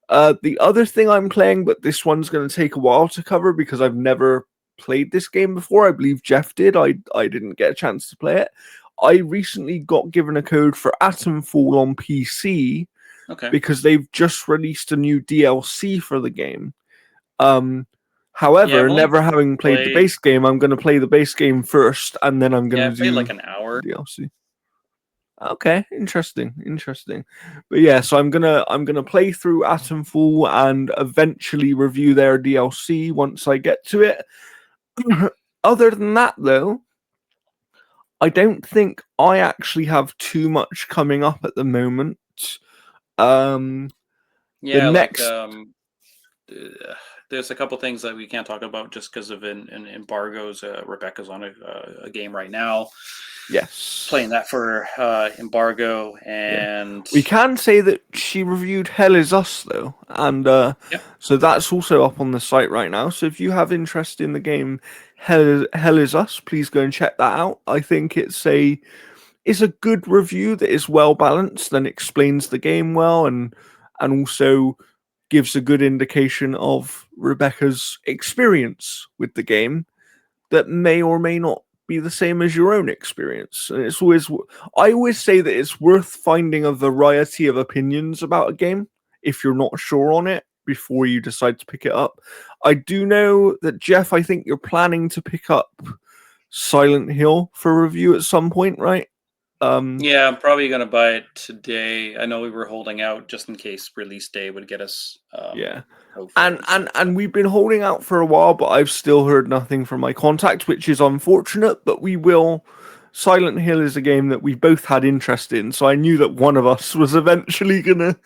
The other thing I'm playing, but this one's going to take a while to cover because I've never played this game before. I believe Jeff did. I didn't get a chance to play it. I recently got given a code for Atomfall on PC Okay. because they've just released a new DLC for the game. Um, Yeah, However, I've only never having played the played. base game, I'm going to play the base game first, and then I'm Yeah, going I to played like do an hour. DLC. Okay, interesting. But yeah, so I'm gonna play through Atomfall and eventually review their DLC once I get to it. Other than that, though, I don't think I actually have too much coming up at the moment. Um, the Yeah, like next, there's a couple things that we can't talk about just because of an embargoes. Rebecca's on a game right now, yes, playing that for embargo, yeah, and we can say that she reviewed Hell Is Us though, and yeah, so that's also up on the site right now. So if you have interest in the game Hell Is Us, please go and check that out. I think it's a good review that is well balanced and explains the game well, and also gives a good indication of Rebecca's experience with the game that may or may not be the same as your own experience. And I always say that it's worth finding a variety of opinions about a game if you're not sure on it before you decide to pick it up. I do know that, Jeff, I think you're planning to pick up Silent Hill for review at some point, right? Um, yeah, I'm probably gonna buy it today. I know we were holding out just in case release day would get us yeah. hopeful And and and stuff. But and we've been holding out for a while, but I've still heard nothing from my contact, which is unfortunate. But we will. Silent Hill is a game that we both had interest in, so I knew that one of us was eventually gonna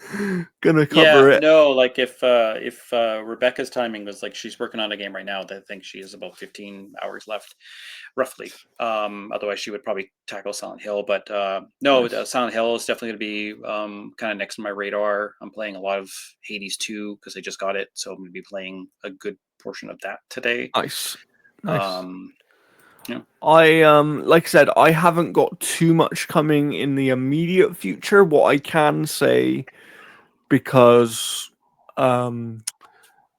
yeah, cover it. no, like if Rebecca's timing was like she's working on a game right now that I think she has about 15 hours left, roughly. Otherwise, she would probably tackle Silent Hill. But no, Nice, Silent Hill is definitely going to be kind of next to my radar. I'm playing a lot of Hades 2 because I just got it, so I'm going to be playing a good portion of that today. nice, nice. Um, yeah, I like I said, I haven't got too much coming in the immediate future. What I can say, because um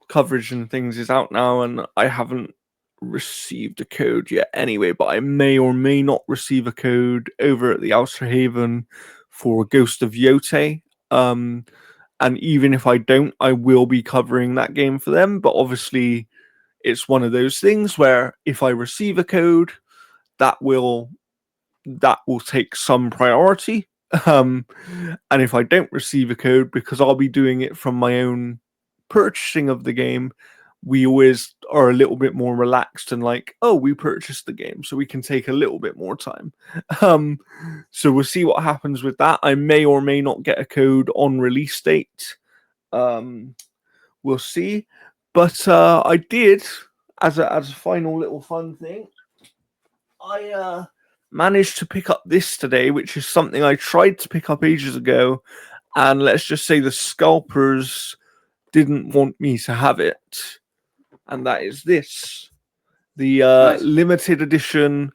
coverage and things is out now, and I haven't received a code yet anyway, but I may or may not receive a code over at the Outer Haven for Ghost of Yote. Um, and even if I don't, I will be covering that game for them. But obviously, it's one of those things where if I receive a code, that will that will take some priority. Um, and if I don't receive a code, because I'll be doing it from my own purchasing of the game, we always are a little bit more relaxed and like, oh, we purchased the game, so we can take a little bit more time. Um, so we'll see what happens with that. I may or may not get a code on release date. Um, we'll see. But I did, as a final little fun thing, I managed to pick up this today, which is something I tried to pick up ages ago. And let's just say the scalpers didn't want me to have it, and that is this, the Nice. limited edition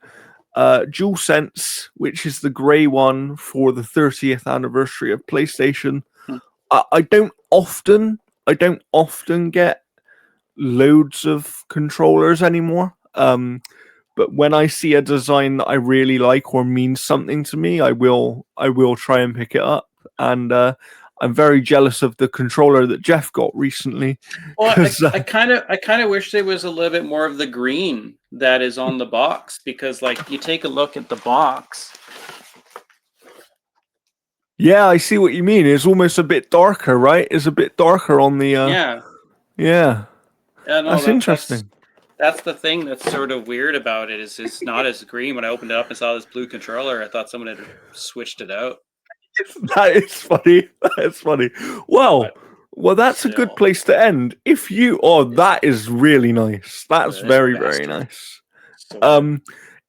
DualSense, which is the grey one for the 30th anniversary of PlayStation. Hmm. I don't often get loads of controllers anymore. But when I see a design that I really like or means something to me, I will try and pick it up. And I'm very jealous of the controller that Jeff got recently. Well, 'Cause, I kind of wish there was a little bit more of the green that is on the box, because like you take a look at the box. yeah, I see what you mean. It's almost a bit darker, right? It's a bit darker on the. Yeah. Yeah, Yeah, no, that's interesting. that's the thing that's sort of weird about it, is it's not as green. When I opened it up and saw this blue controller, I thought someone had switched it out. That is funny. That is funny. Well, But that's a good still, place to end. If you, that is really nice. That's this very, very bastard. nice. So good.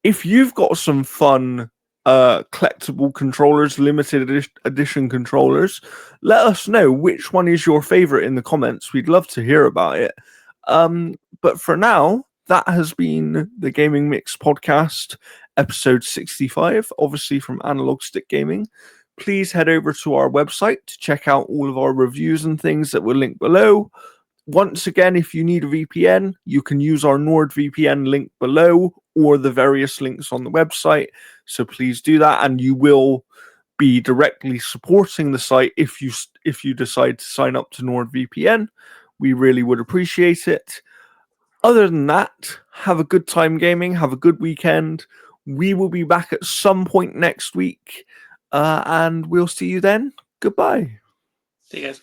If you've got some fun collectible controllers, limited edition controllers, let us know which one is your favorite in the comments. We'd love to hear about it. But for now, that has been the Gaming Mix podcast, episode 65, obviously from Analog Stick Gaming. Please head over to our website to check out all of our reviews and things that we'll link below. Once again, if you need a VPN, you can use our NordVPN link below or the various links on the website. So please do that, and you will be directly supporting the site if you decide to sign up to NordVPN. We really would appreciate it. Other than that, have a good time gaming. Have a good weekend. We will be back at some point next week, and we'll see you then. Goodbye. See you guys.